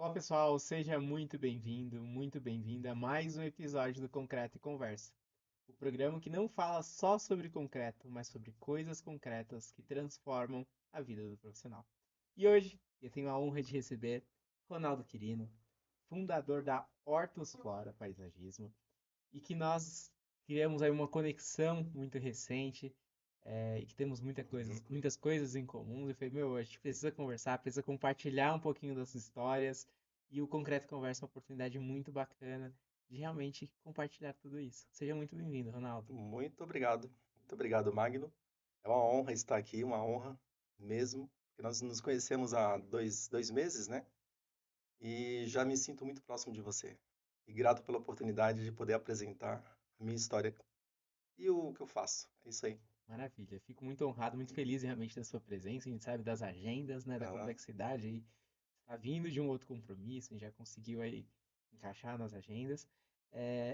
Olá pessoal, seja muito bem-vindo, muito bem-vinda a mais um episódio do Concreto e Conversa. O programa que não fala só sobre concreto, mas sobre coisas concretas que transformam a vida do profissional. E hoje eu tenho a honra de receber Ronaldo Quirino, fundador da Hortus Flora Paisagismo, e que nós criamos aí uma conexão muito recente, e que temos muitas coisas em comum. E falei, meu, a gente precisa conversar, precisa compartilhar um pouquinho das histórias. E o Concreto Conversa é uma oportunidade muito bacana de realmente compartilhar tudo isso. Seja muito bem-vindo, Ronaldo. Muito obrigado. Muito obrigado, Magno. É uma honra estar aqui, uma honra mesmo, porque nós nos conhecemos há dois meses, né? E já me sinto muito próximo de você. E grato pela oportunidade de poder apresentar a minha história e o que eu faço. É isso aí. Maravilha. Fico muito honrado, muito feliz realmente da sua presença. A gente sabe das agendas, né, da Aham. complexidade aí. Tá vindo de um outro compromisso, a gente já conseguiu aí encaixar nas agendas.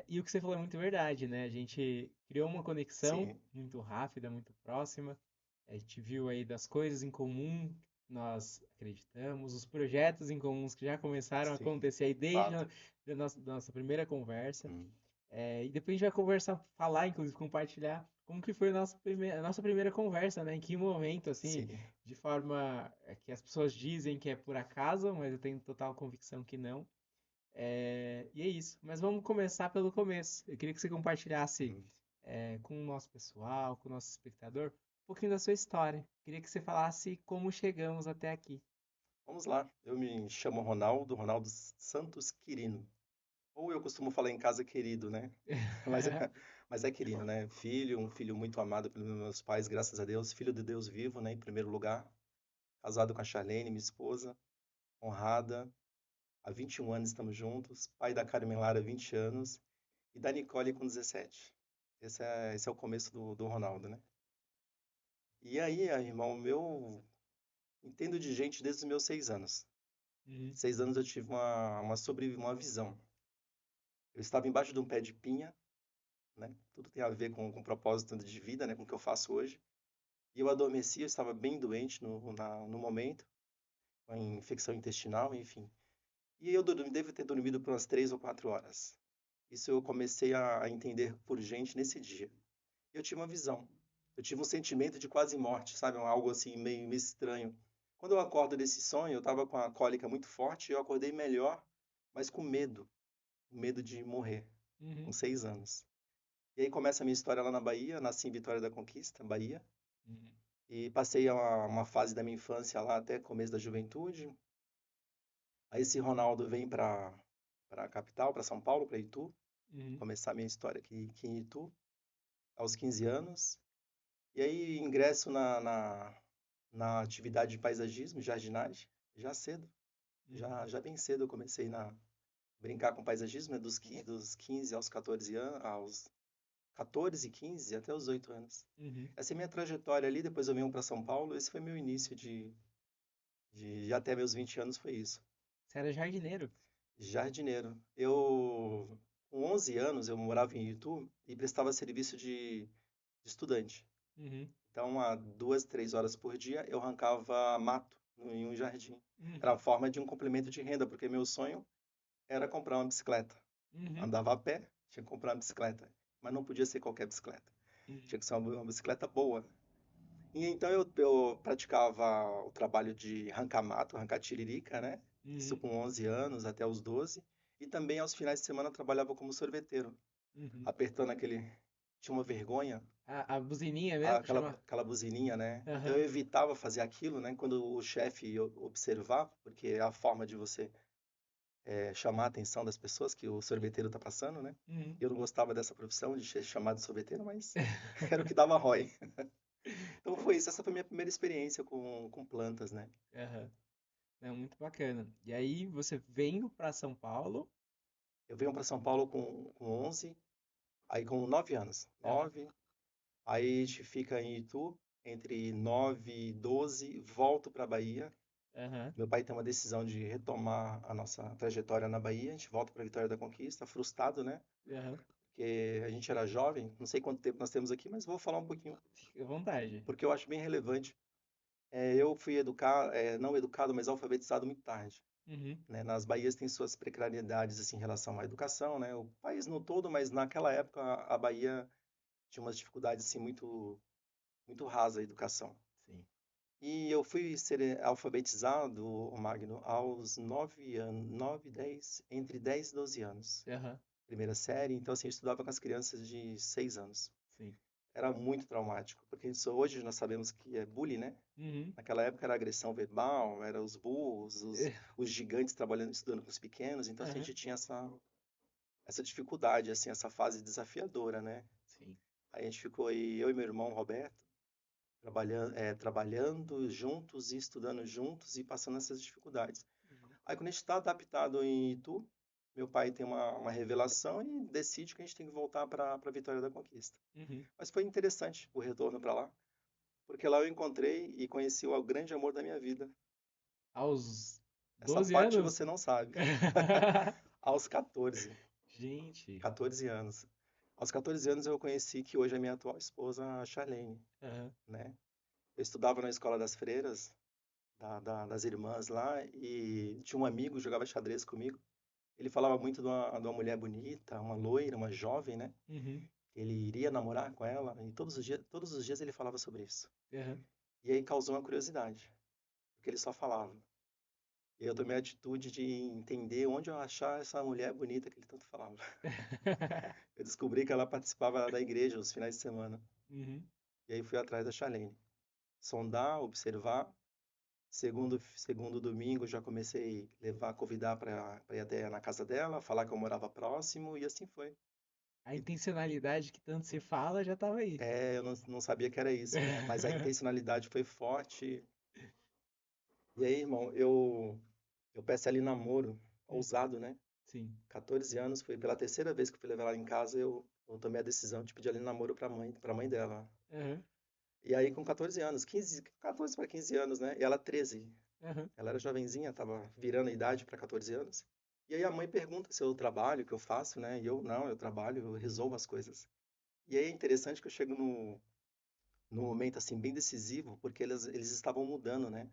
E o que você falou é muito verdade, né? A gente criou uma conexão Sim, muito rápida, muito próxima. A gente viu aí das coisas em comum que nós acreditamos, os projetos em comuns que já começaram a sim. acontecer aí desde Fato. da nossa primeira conversa. Hum. E depois a gente vai conversar, falar, inclusive, compartilhar como que foi a nossa primeira conversa, né? Em que momento, assim, Sim. de forma que as pessoas dizem que é por acaso, mas eu tenho total convicção que não. E é isso. Mas vamos começar pelo começo. Eu queria que você compartilhasse Hum. com o nosso pessoal, com o nosso espectador, um pouquinho da sua história. Queria que você falasse como chegamos até aqui. Vamos lá. Eu me chamo Ronaldo Santos Quirino. Ou eu costumo falar em casa querido, né? Mas é, mas é querido, né? Filho, um filho muito amado pelos meus pais, graças a Deus. Filho de Deus vivo, né? Em primeiro lugar. Casado com a Charlene, minha esposa. Honrada. Há 21 anos estamos juntos. Pai da Carmen Lara, 20 anos. E da Nicole com 17. Esse é o começo do Ronaldo, né? E aí, irmão, meu... Entendo de gente desde os meus 6 anos. Uhum, 6 anos eu tive uma visão. Eu estava embaixo de um pé de pinha, né? Tudo tem a ver com o propósito de vida, né? Com o que eu faço hoje. E eu adormeci, eu estava bem doente no momento, com infecção intestinal, enfim. E eu devo ter dormido por umas 3 ou 4 horas. Isso eu comecei a entender por gente nesse dia. Eu tive uma visão. Eu tive um sentimento de quase morte, sabe? Algo assim meio estranho. Quando eu acordo desse sonho, eu estava com a cólica muito forte, eu acordei melhor, mas com medo de morrer, com uhum, 6 anos. E aí começa a minha história lá na Bahia, nasci em Vitória da Conquista, Bahia. uhum, E passei uma fase da minha infância lá até começo da juventude. Aí esse Ronaldo vem para a capital, para São Paulo, para Itu, uhum, começar a minha história aqui em Itu, aos 15 anos. E aí ingresso na atividade de paisagismo, jardinagem, já cedo. uhum. Já bem cedo eu comecei a brincar com paisagismo, né, dos 15 aos 14 anos, aos 14, 15 até os 8 anos. Uhum. Essa é a minha trajetória ali, depois eu vim para São Paulo, esse foi meu início de até meus 20 anos foi isso. Você era jardineiro? Jardineiro. Com 11 anos, eu morava em Itu e prestava serviço de estudante. Uhum, Então, a 2, 3 horas por dia, eu arrancava mato em um jardim. Era a uhum, forma de um complemento de renda, porque meu sonho era comprar uma bicicleta. uhum, Andava a pé, tinha que comprar uma bicicleta. Mas não podia ser qualquer bicicleta. uhum, Tinha que ser uma bicicleta boa. E então eu praticava o trabalho de arrancar mato, arrancar tiririca, né? Isso uhum, com 11 anos até os 12. E também aos finais de semana eu trabalhava como sorveteiro, uhum. apertando aquele... Tinha uma vergonha, A buzininha mesmo, que chama? aquela buzininha, né? Então Aham. eu evitava fazer aquilo, né? Quando o chefe observava, porque é a forma de você chamar a atenção das pessoas que o sorveteiro está passando, né? Uhum. Eu não gostava dessa profissão de ser chamado de sorveteiro, mas era o que dava ROI. Então foi isso, essa foi a minha primeira experiência com plantas, né? Aham. Não, muito bacana. E aí você veio para São Paulo? Eu venho para São Paulo com 11, aí com 9 anos. Aham. 9, aí a gente fica em Itu, entre 9 e 12, volto para Bahia. Aham. Meu pai tem uma decisão de retomar a nossa trajetória na Bahia, a gente volta para Vitória da Conquista, frustrado, né? Aham. Porque a gente era jovem, não sei quanto tempo nós temos aqui, mas vou falar um pouquinho, Fique à vontade. porque eu acho bem relevante. Eu fui não educado, mas alfabetizado muito tarde. Uhum. né? Nas Bahias tem suas precariedades assim, em relação à educação, né? O país no todo, mas naquela época a Bahia tinha umas dificuldades assim muito rasa a educação. Sim. E eu fui ser alfabetizado, o Magno, aos 9 anos, 9, 10, entre 10 e 12 anos. Aham. Primeira série, então assim, eu estudava com as crianças de 6 anos. Sim. Era muito traumático, porque isso hoje nós sabemos que é bullying, né? Uhum. Naquela época era agressão verbal, era os burros, os gigantes trabalhando, estudando com os pequenos, então assim, a Aham. gente tinha essa dificuldade, assim, essa fase desafiadora, né? Sim. Aí a gente ficou aí, eu e meu irmão Roberto, trabalhando juntos e estudando juntos e passando essas dificuldades. Uhum. Aí quando a gente está adaptado em Itu, meu pai tem uma revelação e decide que a gente tem que voltar para Vitória da Conquista. Uhum. Mas foi interessante o retorno para lá, porque lá eu encontrei e conheci o grande amor da minha vida. Aos Essa 12 parte anos? você não sabe. Aos 14, Gente. 14 anos. Aos 14 anos eu conheci que hoje é minha atual esposa, a Charlene, Aham. né? Eu estudava na escola das freiras, das irmãs lá, e tinha um amigo que jogava xadrez comigo. Ele falava muito de uma mulher bonita, uma loira, uma jovem, né? Uhum. Ele iria namorar com ela, e todos os dias ele falava sobre isso. Aham. E aí causou uma curiosidade, porque ele só falava. E eu tomei a atitude de entender onde eu achar essa mulher bonita que ele tanto falava. Eu descobri que ela participava da igreja nos finais de semana. Uhum. E aí fui atrás da Charlene. Sondar, observar. Segundo domingo já comecei a levar, convidar para ir até na casa dela, falar que eu morava próximo e assim foi. A intencionalidade que tanto se fala já tava aí. É, eu não sabia que era isso, né? Mas a intencionalidade foi forte. E aí, irmão, eu peço ali namoro, Hum. ousado, né? Sim. 14 anos, foi pela terceira vez que eu fui levar ela em casa, eu tomei a decisão de pedir ali namoro pra mãe dela. Aham. E aí, com 14 anos, 14 para 15 anos, né? E ela 13. Aham. Ela era jovenzinha, tava virando a idade para 14 anos. E aí a mãe pergunta se eu trabalho, o que eu faço, né? E eu, não, eu trabalho, eu resolvo as coisas. E aí é interessante que eu chego no momento, assim, bem decisivo, porque eles estavam mudando, né?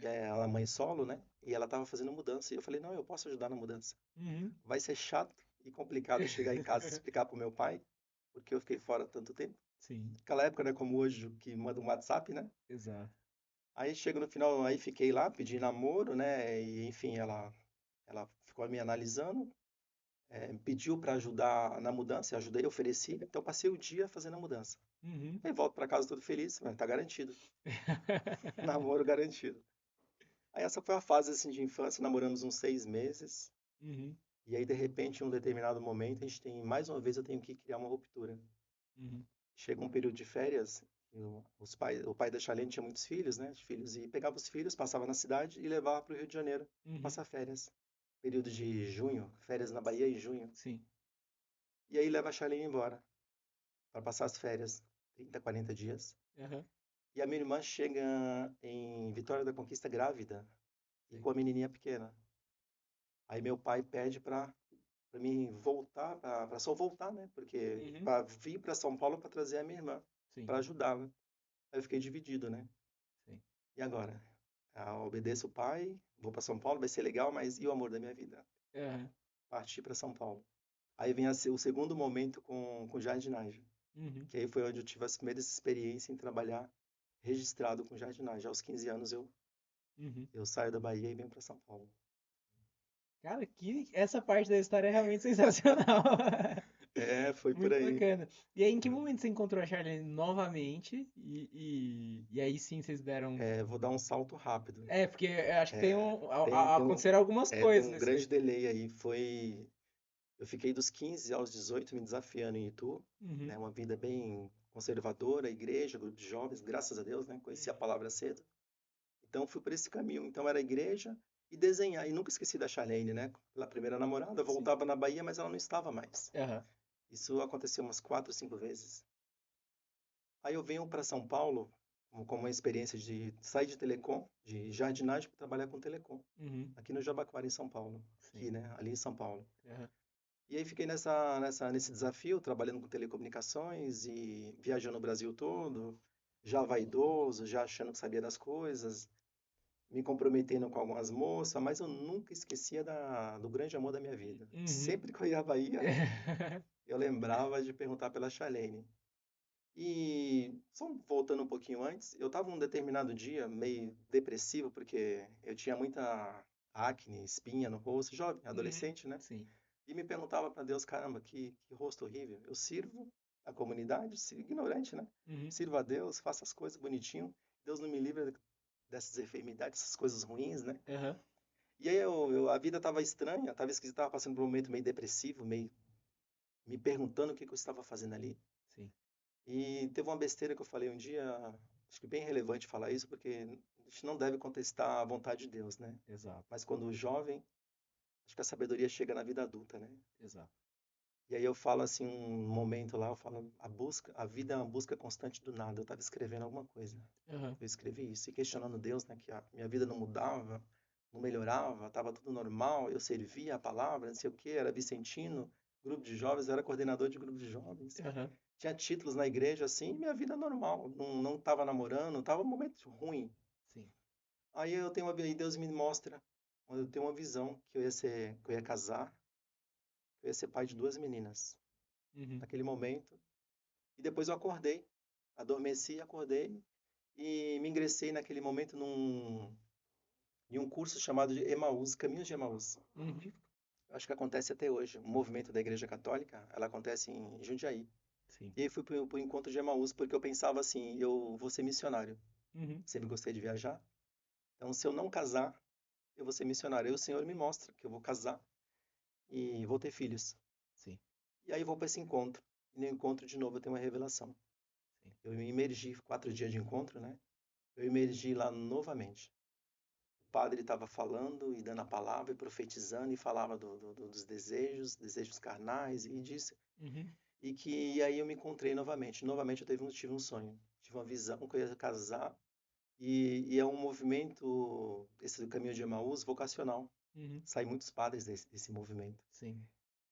Ela é mãe solo, né? E ela estava fazendo mudança. E eu falei, não, eu posso ajudar na mudança. Uhum. Vai ser chato e complicado chegar em casa e explicar pro meu pai, porque eu fiquei fora tanto tempo. Sim. Naquela época, né, como hoje, que manda um WhatsApp, né? Exato. Aí chega no final, aí fiquei lá, pedi namoro, né? E enfim, ela ficou me analisando, pediu para ajudar na mudança, eu ajudei, ofereci, então passei o dia fazendo a mudança. Uhum. Aí volto para casa todo feliz, mas tá garantido, namoro garantido. Aí essa foi a fase assim de infância, namoramos uns 6 meses, Uhum. e aí de repente, em um determinado momento, a gente tem, mais uma vez eu tenho que criar uma ruptura. Uhum. Chega um período de férias, o pai da Charlene tinha muitos filhos, né, filhos, e pegava os filhos, passava na cidade e levava para o Rio de Janeiro, Uhum. passar férias. Período de junho, férias na Bahia em junho. Sim. E aí leva a Charlene embora para passar as férias, 30, 40 dias. Aham. E a minha irmã chega em Vitória da Conquista grávida e Sim. com a menininha pequena. Aí meu pai pede para mim voltar, para só voltar, né? Porque Uhum. para vir para São Paulo para trazer a minha irmã, Sim. para ajudá-la. Aí eu fiquei dividido, né? Sim. E agora? Obedeço o pai, vou para São Paulo, vai ser legal, mas e o amor da minha vida? Aham. Parti para São Paulo. Aí vem o segundo momento com jardinagem, Uhum. que aí foi onde eu tive as primeiras experiências em trabalhar registrado com jardinagem. Aos 15 anos Uhum. eu saio da Bahia e venho para São Paulo. Cara, essa parte da história é realmente sensacional. É, foi por Muito aí. bacana. E aí, em que momento você encontrou a Charlene novamente? E aí sim vocês deram. Vou dar um salto rápido. É, porque eu acho que tem É, um. tem, tem um, Aconteceram algumas tem coisas um nesse grande meio. delay aí. Eu fiquei dos 15 aos 18 me desafiando em Itu, Uhum. né? Uma vida bem conservadora, igreja, grupo de jovens, graças a Deus, né? Conheci a Uhum. palavra cedo. Então fui por esse caminho. Então era igreja e desenhar. E nunca esqueci da Charlene, né? Pela primeira namorada, eu Sim. voltava na Bahia, mas ela não estava mais. Aham. Isso aconteceu umas 4, 5 vezes. Aí eu venho para São Paulo como uma experiência de sair de telecom, de jardinagem para trabalhar com telecom, Uhum. aqui no Jabaquara, em São Paulo. Sim. Aqui, né? Ali em São Paulo. Aham. E aí fiquei nesse desafio, trabalhando com telecomunicações e viajando o Brasil todo, já vaidoso, já achando que sabia das coisas. me comprometendo com algumas moças, mas eu nunca esquecia do grande amor da minha vida. Uhum. Sempre que eu ia à Bahia, eu lembrava de perguntar pela Charlene. E só voltando um pouquinho antes, eu estava um determinado dia meio depressivo, porque eu tinha muita acne, espinha no rosto, jovem, Uhum. adolescente, né? Sim. E me perguntava para Deus, caramba, que rosto horrível. Eu sirvo a comunidade, ignorante, né? Uhum. Sirvo a Deus, faço as coisas bonitinho. Deus não me livra dessas enfermidades, essas coisas ruins, né? Aham. E aí a vida estava estranha, estava esquisita, estava passando por um momento meio depressivo, meio me perguntando o que que eu estava fazendo ali. Sim. E teve uma besteira que eu falei um dia, acho que bem relevante falar isso, porque a gente não deve contestar a vontade de Deus, né? Exato. Mas quando jovem, acho que a sabedoria chega na vida adulta, né? Exato. E aí eu falo assim, um momento lá, eu falo, a vida é uma busca constante do nada. Eu estava escrevendo alguma coisa. Aham. Eu escrevi isso e questionando Deus, né, que a minha vida não mudava, não melhorava, estava tudo normal, eu servia a palavra, não sei o quê, era vicentino, grupo de jovens, eu era coordenador de grupo de jovens. Aham. Tinha títulos na igreja assim, e minha vida normal, não estava namorando, estava um momento ruim. Sim. Aí eu tenho uma, aí Deus me mostra, quando eu tenho uma visão que eu ia casar, que eu ia ser pai de duas meninas. Uhum. Naquele momento, e depois eu acordei, adormeci, acordei e me ingressei naquele momento em um curso chamado de Emaús, Caminhos de Emaús. Uhum. Acho que acontece até hoje. Um movimento da Igreja Católica, ela acontece em Jundiaí. Sim. E aí fui para o encontro de Emaús porque eu pensava assim, eu vou ser missionário. Uhum. Sempre gostei de viajar. Então, se eu não casar, eu vou ser missionário. Aí o Senhor me mostra que eu vou casar e vou ter filhos. Sim. E aí eu vou para esse encontro. E no encontro, de novo, eu tenho uma revelação. Sim. Eu me imergi, 4 dias de encontro, né? Eu emergi lá novamente. O padre estava falando e dando a palavra e profetizando e falava dos desejos, desejos carnais e disse. Uhum. E aí eu me encontrei novamente. Novamente eu tive um sonho, tive uma visão que eu ia casar e é um movimento, esse do Caminho de Emaús, vocacional. Uhum. Saem muitos padres desse movimento. Sim.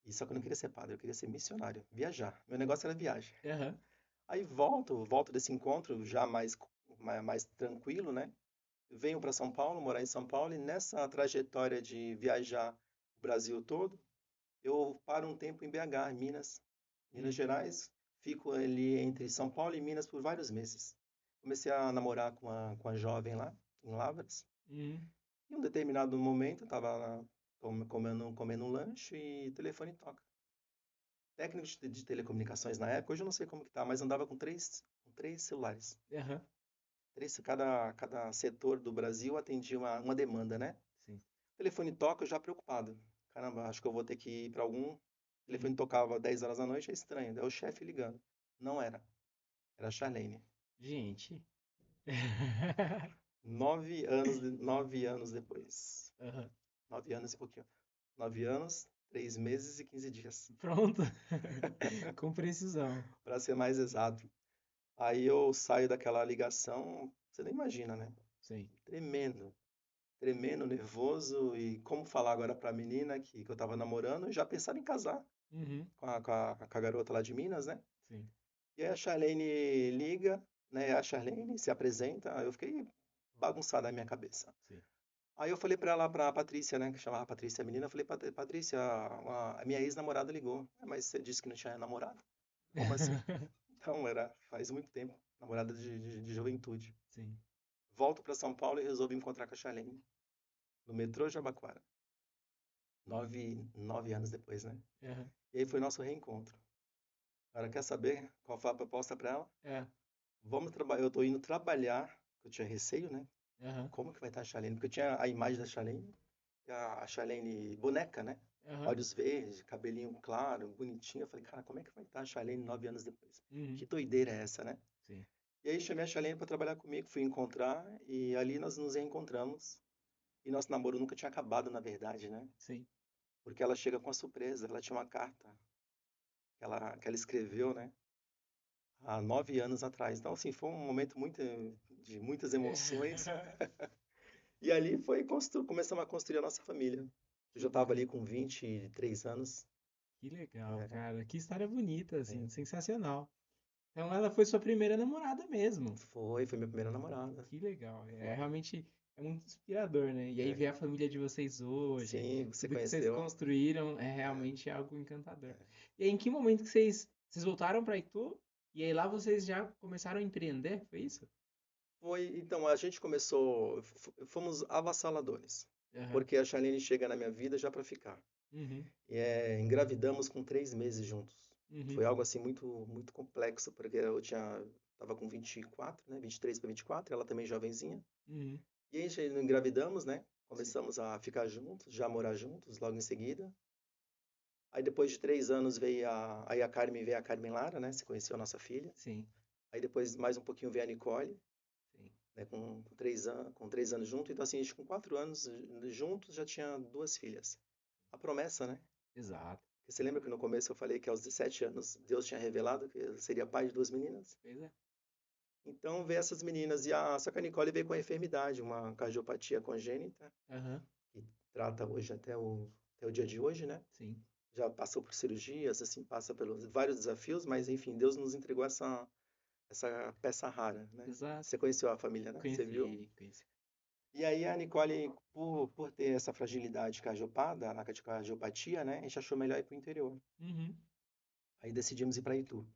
E só que eu não queria ser padre, eu queria ser missionário, viajar. Meu negócio era viagem. Aham. Aí volto desse encontro já mais tranquilo, né? Venho para São Paulo, morar em São Paulo, e nessa trajetória de viajar o Brasil todo, eu paro um tempo em BH, em Minas Uhum. Gerais, fico ali entre São Paulo e Minas por vários meses. Comecei a namorar com a jovem lá, em Lavras, Uhum. e em um determinado momento, eu estava lá comendo um lanche e o telefone toca. Técnico de telecomunicações na época, hoje eu não sei como que tá, mas andava com três celulares. Aham. Cada setor do Brasil atendia uma demanda, né? Sim. O telefone toca, eu já preocupado. Caramba, acho que eu vou ter que ir para algum. O telefone Uhum. tocava 10 horas da noite, é estranho. É o chefe ligando. Não era. Era a Charlene. Gente. 9 anos depois. Aham. 9 anos e pouquinho. 9 anos, 3 meses e 15 dias. Pronto. Com precisão. Para ser mais exato. Aí eu saio daquela ligação, você nem imagina, né? Sim. Tremendo. Tremendo, nervoso. E como falar agora para a menina que eu tava namorando, já pensava em casar Uhum. com a garota lá de Minas, né? Sim. E aí a Charlene liga, né? A Charlene se apresenta, aí eu fiquei bagunçado na minha cabeça. Sim. Aí eu falei pra ela, pra Patrícia, né? Que chamava Patrícia a menina, eu falei, Patrícia, a minha ex-namorada ligou. Mas você disse que não tinha namorado? Como assim? Então, faz muito tempo, namorada de juventude. Sim. Volto pra São Paulo e resolvo encontrar com a Charlene, no metrô Jabaquara. 9 anos depois, né? Aham. E aí foi nosso reencontro. Agora, quer saber qual foi a proposta pra ela? É. Vamos trabalhar, eu tô indo trabalhar, eu tinha receio, né? Aham. Como que vai estar a Charlene? Porque eu tinha a imagem da Charlene, a Charlene boneca, né? Aham. Olhos verdes, cabelinho claro, bonitinho. Eu falei, cara, como é que vai estar a Charlene 9 anos depois? Uhum. Que doideira é essa, né? Sim. E aí chamei a Charlene para trabalhar comigo, fui encontrar e ali nós nos reencontramos. E nosso namoro nunca tinha acabado, na verdade, né? Sim. Porque ela chega com uma surpresa, ela tinha uma carta que ela escreveu, né? Há 9 anos atrás. Então, assim, foi um momento de muitas emoções. E ali começamos a construir a nossa família. Eu Que já estava legal. ali com 23 anos. Que legal, É, cara. Que história bonita, assim, é. sensacional. Então ela foi sua primeira namorada mesmo. Foi minha primeira namorada. Que legal. É Foi. realmente. É muito inspirador, né? E aí É. ver a família de vocês hoje, Sim, você tudo que vocês conheceu. construíram é É, realmente algo encantador. é. E aí, em que momento que vocês voltaram para Itu? E aí lá vocês já começaram a empreender, foi isso? Então, a gente começou, fomos avassaladores, Aham. porque a Charlene chega na minha vida já para ficar. Uhum. Engravidamos com 3 meses juntos. Uhum. Foi algo assim muito, muito complexo, porque tava com 24, né, 23 para 24, ela também jovenzinha. Uhum. E aí a gente engravidamos, né? Sim. Começamos a ficar juntos, já morar juntos logo em seguida. Aí depois de 3 anos veio a Carmen Lara, né? Você conheceu a nossa filha. Sim. Aí depois mais um pouquinho veio a Nicole, Sim. né? Com 3 anos junto. Então assim, a gente com 4 anos juntos já tinha 2 filhas. A promessa, né? Exato. Porque você lembra que no começo eu falei que aos 17 anos Deus tinha revelado que eu seria pai de 2 meninas? Pois é. Então veio essas meninas só que a Nicole veio com a enfermidade, uma cardiopatia congênita, Aham. que trata hoje até o dia de hoje, né? Sim. Já passou por cirurgias, assim, passa pelos vários desafios, mas enfim, Deus nos entregou essa peça rara, né? Exato. Você conheceu a família, né? Você viu? Conheci, conheci. E aí a Nicole, por ter essa fragilidade cardiopada, a cardiopatia, né? A gente achou melhor ir para o interior. Uhum. Aí decidimos ir para Itu.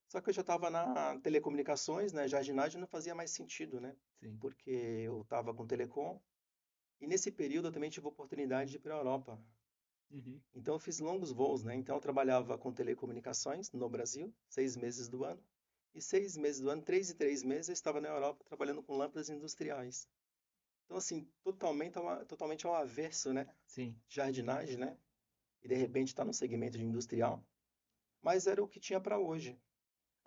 Só que eu já estava na telecomunicações, né? Jardinagem não fazia mais sentido, né? Sim. Porque eu estava com telecom. E nesse período eu também tive a oportunidade de ir para a Europa. Uhum. Então eu fiz longos voos, né? Então eu trabalhava com telecomunicações no Brasil, 6 meses do ano. E 6 meses do ano, 3 e 3 meses, eu estava na Europa trabalhando com lâmpadas industriais. Então, assim, totalmente ao avesso, né? Sim. Jardinagem, né? E de repente está no segmento de industrial. Mas era o que tinha para hoje.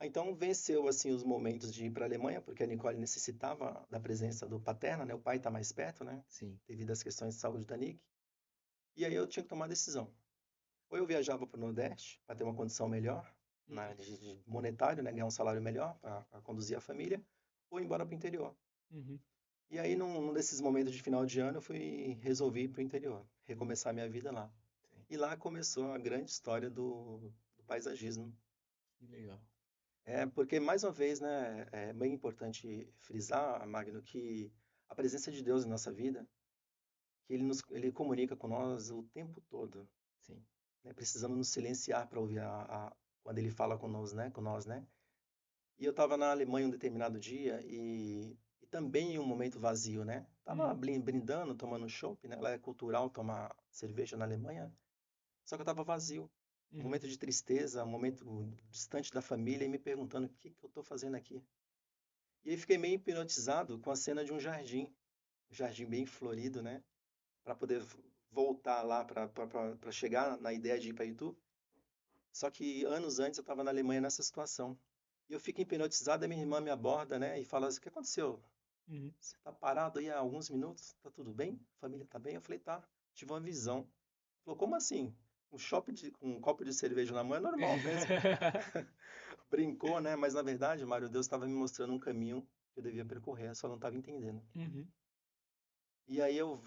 Então venceu assim os momentos de ir para a Alemanha, porque a Nicole necessitava da presença do paterno, né? O pai está mais perto, né? Sim. Devido às questões de saúde da Nick. E aí eu tinha que tomar a decisão. Ou eu viajava para o Nordeste para ter uma condição melhor, Uhum. de monetário, né? Ganhar um salário melhor para conduzir a família, ou ir embora para o interior. Uhum. E aí, num desses momentos de final de ano, resolvi ir para o interior, recomeçar minha vida lá. Sim. E lá começou a grande história do paisagismo. Que legal. Porque, mais uma vez, né, é bem importante frisar, Magno, que a presença de Deus em nossa vida, que ele comunica com nós o tempo todo, Sim. né? Precisamos nos silenciar para ouvir quando ele fala com nós, né? E eu estava na Alemanha um determinado dia e também em um momento vazio, né? Tava Uhum. brindando, tomando chopp, né? Lá é cultural tomar cerveja na Alemanha, só que eu estava vazio. Um Uhum. momento de tristeza, um momento distante da família e me perguntando o que que eu estou fazendo aqui. E aí fiquei meio hipnotizado com a cena de um jardim bem florido, né? Para poder voltar lá, para chegar na ideia de ir para Itu. Só que anos antes eu estava na Alemanha nessa situação. E eu fico hipnotizado, a minha irmã me aborda, né? E fala assim, o que aconteceu? Uhum. Você tá parado aí há alguns minutos? Tá tudo bem? A família tá bem? Eu falei, tá. Tive uma visão. Falou, como assim? Com um copo de cerveja na mão é normal mesmo. Brincou, né? Mas na verdade, Mário, Deus estava me mostrando um caminho que eu devia percorrer, eu só não estava entendendo. Uhum. E aí eu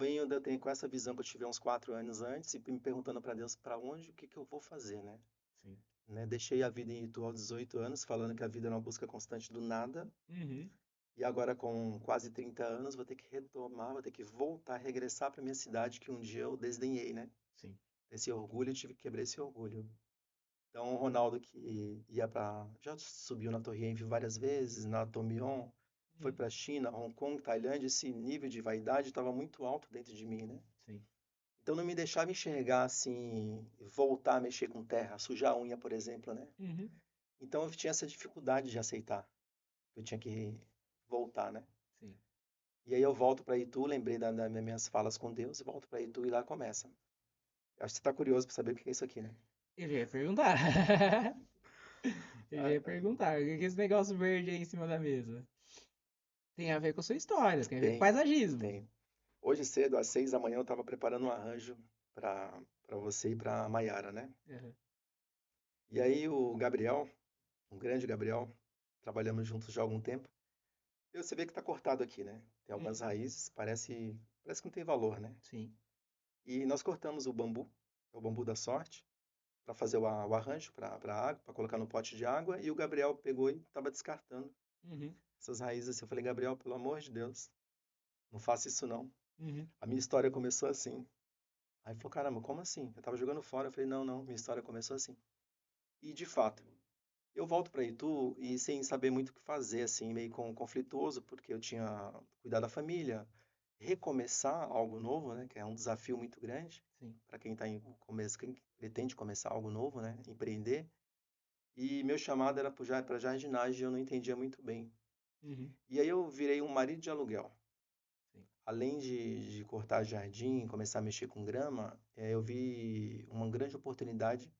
tenho com essa visão que eu tive há uns 4 anos antes e me perguntando para Deus para onde, o que que eu vou fazer, né? Sim. Deixei a vida em Itu aos 18 anos, falando que a vida é uma busca constante do nada. Uhum. E agora, com quase 30 anos, vou ter que retomar, vou ter que voltar, regressar para minha cidade que um dia eu desdenhei, né? Sim. Esse orgulho, eu tive que quebrar esse orgulho. Então, o Ronaldo que já subiu na Torre Eiffel várias vezes, na Tomion, foi Uhum. para a China, Hong Kong, Tailândia, esse nível de vaidade estava muito alto dentro de mim, né? Sim. Então, não me deixava enxergar assim, voltar a mexer com terra, sujar a unha, por exemplo, né? Uhum. Então, eu tinha essa dificuldade de aceitar. Eu tinha que voltar, né? Sim. E aí eu volto para Itu, lembrei das minhas falas com Deus, e volto para Itu e lá começa. Acho que você está curioso para saber o que é isso aqui, né? Eu já ia perguntar. Eu já Ah, ia perguntar. O que que é esse negócio verde aí em cima da mesa? Tem a ver com a sua história, tem a ver com tem, paisagismo. tem. Hoje cedo, às 6 da manhã, eu estava preparando um arranjo para você e para a Maiara, né? Uhum. E aí o Gabriel, um grande Gabriel, trabalhamos juntos já há algum tempo. E você vê que está cortado aqui, né? Tem algumas Uhum. raízes, parece que não tem valor, né? Sim. E nós cortamos o bambu, é o bambu da sorte, para fazer o arranjo para a água, para colocar no pote de água, e o Gabriel pegou e estava descartando Uhum. essas raízes assim. Eu falei, Gabriel, pelo amor de Deus, não faça isso não. Uhum. A minha história começou assim. Aí ele falou, caramba, como assim? Eu tava jogando fora. Eu falei, não, não, minha história começou assim. E de fato, eu volto para Itu e sem saber muito o que fazer, assim, meio conflituoso, porque eu tinha cuidado da família, recomeçar algo novo, né, que é um desafio muito grande Sim. para quem está em começo, quem pretende começar algo novo, né, empreender. E meu chamado era para jardinagem, e eu não entendia muito bem. Uhum. E aí eu virei um marido de aluguel. Sim. Além de cortar jardim, começar a mexer com grama, eu vi uma grande oportunidade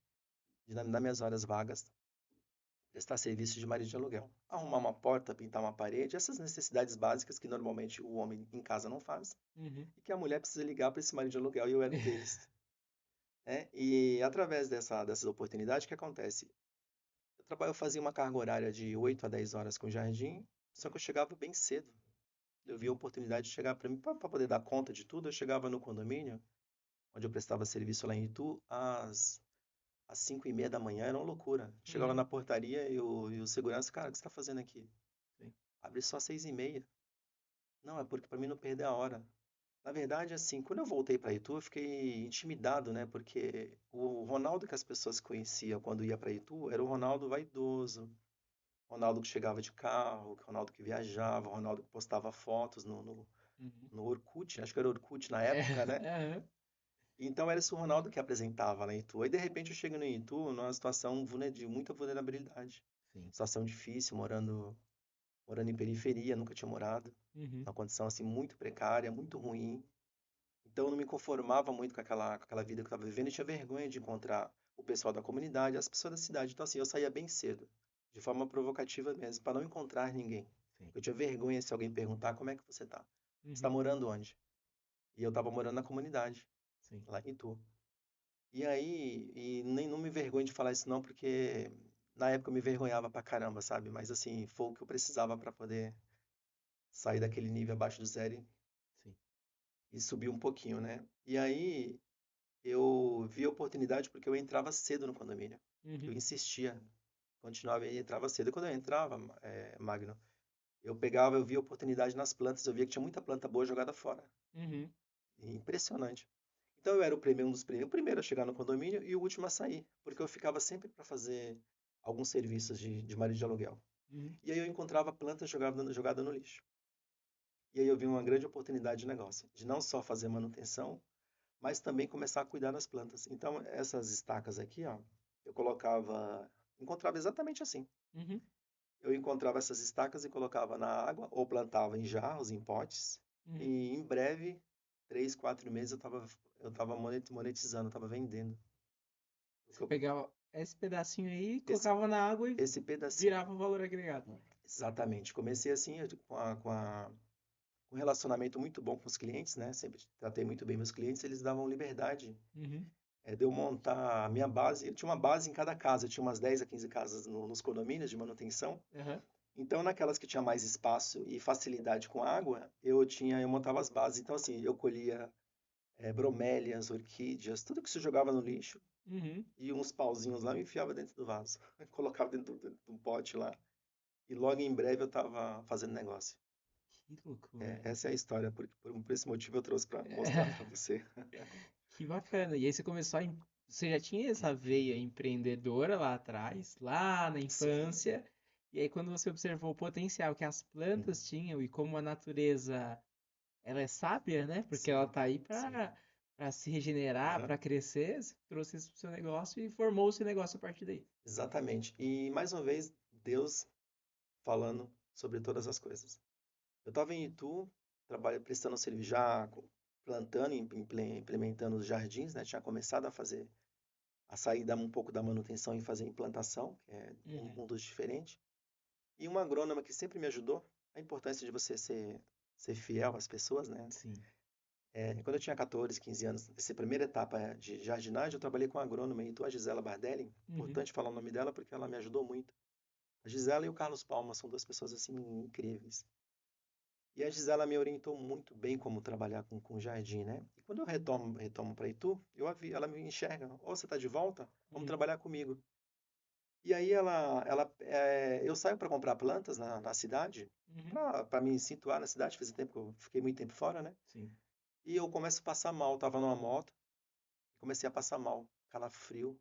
de, nas minhas horas vagas, prestar serviço de marido de aluguel. Arrumar uma porta, pintar uma parede, essas necessidades básicas que normalmente o homem em casa não faz Uhum. e que a mulher precisa ligar para esse marido de aluguel e eu era um deles. Né? E através dessas oportunidades, o que acontece? Eu fazia uma carga horária de 8 a 10 horas com o jardim, só que eu chegava bem cedo. Eu vi a oportunidade de chegar para mim, para poder dar conta de tudo, eu chegava no condomínio, onde eu prestava serviço lá em Itu, às 5:30 da manhã, era uma loucura. Chegava Uhum. na portaria e o segurança, cara, o que você está fazendo aqui? Sim. Abre só 6:30. Não, é porque para mim não perder a hora. Na verdade, assim, quando eu voltei para Itu, eu fiquei intimidado, né? Porque o Ronaldo que as pessoas conheciam quando ia para Itu era o Ronaldo vaidoso, Ronaldo que chegava de carro, Ronaldo que viajava, Ronaldo que postava fotos Uhum. no Orkut, acho que era Orkut na É. época, né? Aham. Então era esse o Ronaldo que apresentava lá em Itu. Aí de repente eu chego no Itu numa situação de muita vulnerabilidade. Sim. Situação difícil, morando em periferia, nunca tinha morado. Uhum. Uma condição assim muito precária, muito ruim. Então eu não me conformava muito com aquela vida que eu estava vivendo e tinha vergonha de encontrar o pessoal da comunidade, as pessoas da cidade. Então assim, eu saía bem cedo, de forma provocativa mesmo, para não encontrar ninguém. Sim. Eu tinha vergonha se alguém perguntar como é que você tá? Você está Uhum. morando onde? E eu estava morando na comunidade, Sim. lá em Itu. E aí, nem não me vergonho de falar isso não, porque na época eu me vergonhava pra caramba, sabe? Mas assim, foi o que eu precisava para poder sair daquele nível abaixo do zero Sim. e subir um pouquinho, né? E aí eu vi a oportunidade porque eu entrava cedo no condomínio. Eu Uhum. insistia, continuava e entrava cedo. E quando eu entrava, Magno, eu via oportunidade nas plantas, eu via que tinha muita planta boa jogada fora. Uhum. Impressionante. Então eu era um dos primeiros, o primeiro a chegar no condomínio e o último a sair, porque eu ficava sempre para fazer alguns serviços de marido de aluguel. Uhum. E aí eu encontrava plantas jogada no lixo. E aí eu vi uma grande oportunidade de negócio, de não só fazer manutenção, mas também começar a cuidar das plantas. Então essas estacas aqui, ó, encontrava exatamente assim. Uhum. Eu encontrava essas estacas e colocava na água ou plantava em jarros, em potes. Uhum. E em breve, 3, 4 meses eu estava monetizando, eu estava vendendo. Você pegava esse pedacinho aí, Esse, colocava na água e esse pedacinho. virava o valor agregado. Exatamente. Comecei assim, com um relacionamento muito bom com os clientes, né? Sempre tratei muito bem meus clientes, eles davam liberdade Uhum. de eu montar a minha base. Eu tinha uma base em cada casa, eu tinha umas 10 a 15 casas nos condomínios de manutenção. Aham. Então, naquelas que tinha mais espaço e facilidade com água, eu montava as bases. Então, assim, eu colhia bromélias, orquídeas, tudo que se jogava no lixo Uhum. e uns pauzinhos lá eu enfiava dentro do vaso. Colocava dentro do pote lá e logo em breve eu estava fazendo negócio. Que loucura. Essa é a história, por esse motivo eu trouxe para mostrar É, para você. que bacana. E aí você começou Você já tinha essa veia empreendedora lá atrás, lá na Sim, infância, e aí quando você observou o potencial que as sim, plantas tinham e como a natureza, ela é sábia, né? Porque ela sim, tá aí sim. para se regenerar, Aham, para crescer, você trouxe isso pro seu negócio e formou o seu negócio a partir daí. exatamente. E mais uma vez, Deus falando sobre todas as coisas. Eu estava em Itu, prestando serviço já, plantando e implementando os jardins, né? Tinha começado a sair um pouco da manutenção e fazer implantação, que é Uhum. um dos diferentes. E uma agrônoma que sempre me ajudou, a importância de você ser fiel às pessoas, né? Sim. Quando eu tinha 14, 15 anos, essa primeira etapa de jardinagem, eu trabalhei com a agrônoma em Itu, a Gisela Bardelli. Uhum. Importante falar o nome dela porque ela me ajudou muito. A Gisela e o Carlos Palma são duas pessoas assim incríveis. E a Gisela me orientou muito bem como trabalhar com jardim, né? E quando eu retomo para Itu, ela me enxerga. Ou você está de volta? Vamos Uhum. trabalhar comigo. E aí eu saio para comprar plantas na cidade, Uhum. para me situar na cidade, fazia tempo que eu fiquei muito tempo fora, né? Sim. E eu começo a passar mal, tava numa moto, comecei a passar mal, calafrio,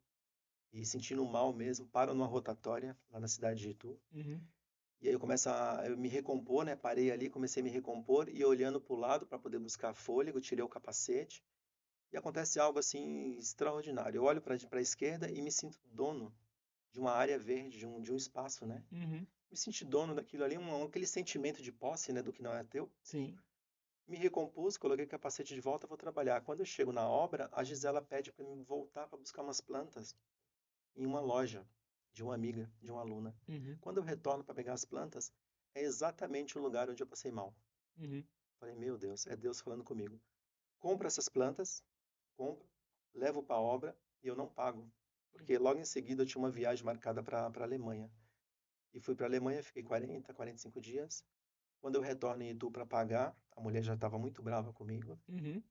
e sentindo mal mesmo, paro numa rotatória lá na cidade de Itu. Uhum. E aí eu me recompor, né? Parei ali, comecei a me recompor e olhando para o lado para poder buscar fôlego, tirei o capacete e acontece algo assim extraordinário. Eu olho para a esquerda e me sinto dono de uma área verde, de um espaço, né? Uhum. Me senti dono daquilo ali, aquele sentimento de posse, né? Do que não é teu. Sim. Me recompus, coloquei o capacete de volta, vou trabalhar. Quando eu chego na obra, a Gisela pede para mim voltar para buscar umas plantas em uma loja de uma amiga, de uma aluna. Uhum. Quando eu retorno para pegar as plantas, é exatamente o lugar onde eu passei mal. Uhum. Falei, meu Deus, é Deus falando comigo. Compra essas plantas, compro, levo para a obra e eu não pago. Porque logo em seguida eu tinha uma viagem marcada para a Alemanha. E fui para a Alemanha, fiquei 40, 45 dias. Quando eu retorno em Itu para pagar, a mulher já estava muito brava comigo. Uhum.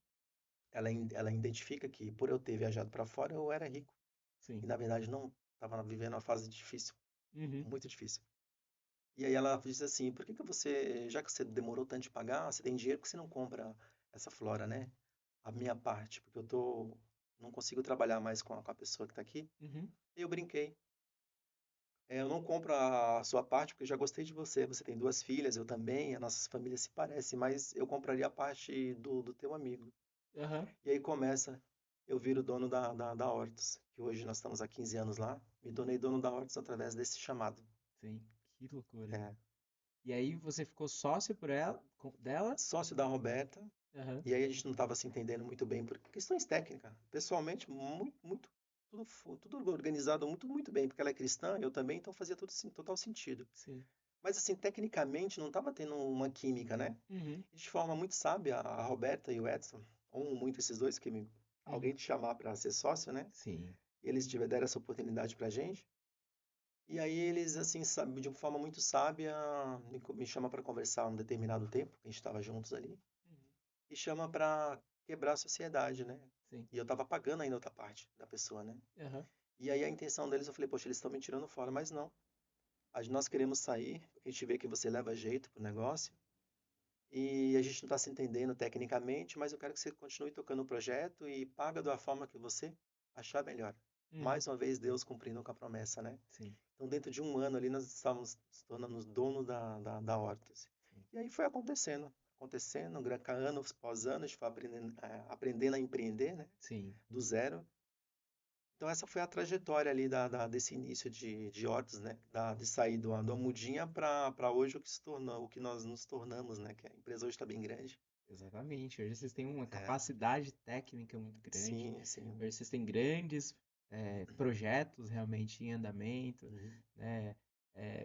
Ela identifica que por eu ter viajado para fora eu era rico. E Sim. na verdade não, estava vivendo uma fase difícil, Uhum. muito difícil. E aí ela diz assim, por que que você, já que você demorou tanto de pagar, você tem dinheiro, por que você não compra essa flora, né? A minha parte, porque não consigo trabalhar mais com a pessoa que está aqui. Uhum. E eu brinquei. Eu não compro a sua parte porque eu já gostei de você. Você tem duas filhas, eu também, as nossas famílias se parecem, mas eu compraria a parte do teu amigo. Aham. E aí começa, eu viro dono da Hortus, que hoje nós estamos há 15 anos lá. Me tornei dono da Hortus através desse chamado. Sim. Que loucura. É, E aí você ficou sócio por ela, dela? sócio da Roberta. Aham. E aí a gente não estava se entendendo muito bem por questões técnicas. Pessoalmente, tudo organizado muito, muito bem, porque ela é cristã, eu também, então fazia tudo total sentido. Sim. Mas assim, tecnicamente não estava tendo uma química, né? Uhum. E de forma muito sábia, a Roberta e o Edson, amo muito esses dois, alguém Uhum. te chamar para ser sócio, né? Sim. E eles deram essa oportunidade pra gente. E aí eles, assim, sabe, de uma forma muito sábia, me chama para conversar um determinado tempo, que a gente estava juntos ali. Uhum. E chama para quebrar a sociedade, né? Sim. E eu tava pagando ainda outra parte da pessoa, né? Aham. E aí a intenção deles, eu falei, poxa, eles estão me tirando fora, mas não. Nós queremos sair, porque a gente vê que você leva jeito pro negócio, e a gente não está se entendendo tecnicamente, mas eu quero que você continue tocando o projeto e paga da forma que você achar melhor. Uhum. Mais uma vez, Deus cumprindo com a promessa, né? Sim. Então, dentro de um ano ali, nós estávamos se tornando dono da Hortus. Sim. E aí foi acontecendo, ano após ano, a gente foi aprendendo a empreender, né? Sim. Do zero. Então, essa foi a trajetória ali desse início de Hortus, né? De sair de uma mudinha para hoje o que se tornou, o que nós nos tornamos, né? Que a empresa hoje está bem grande. Exatamente. Hoje vocês têm uma É, capacidade técnica muito grande. sim, sim. Hoje vocês têm grandes projetos realmente em andamento, Uhum. né?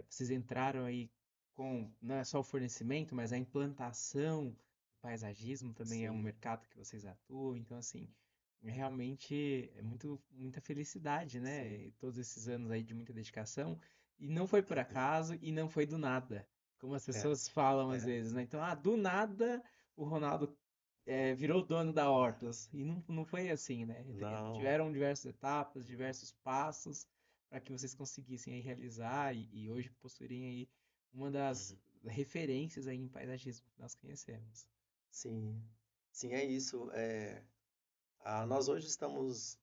Vocês entraram aí com não é só o fornecimento, mas a implantação do paisagismo também é um Sim, mercado que vocês atuam. Então, assim, realmente é muita felicidade, né? sim. E todos esses anos aí de muita dedicação. E não foi por acaso e não foi do nada, como as É, pessoas falam às é. vezes, né? Então, do nada o Ronaldo virou dono da Hortus. E não foi assim, né? Não. Tiveram diversas etapas, diversos passos para que vocês conseguissem aí realizar e hoje possuírem aí uma das Uhum. referências aí em paisagismo que nós conhecemos. Sim, sim, é isso. Nós hoje estamos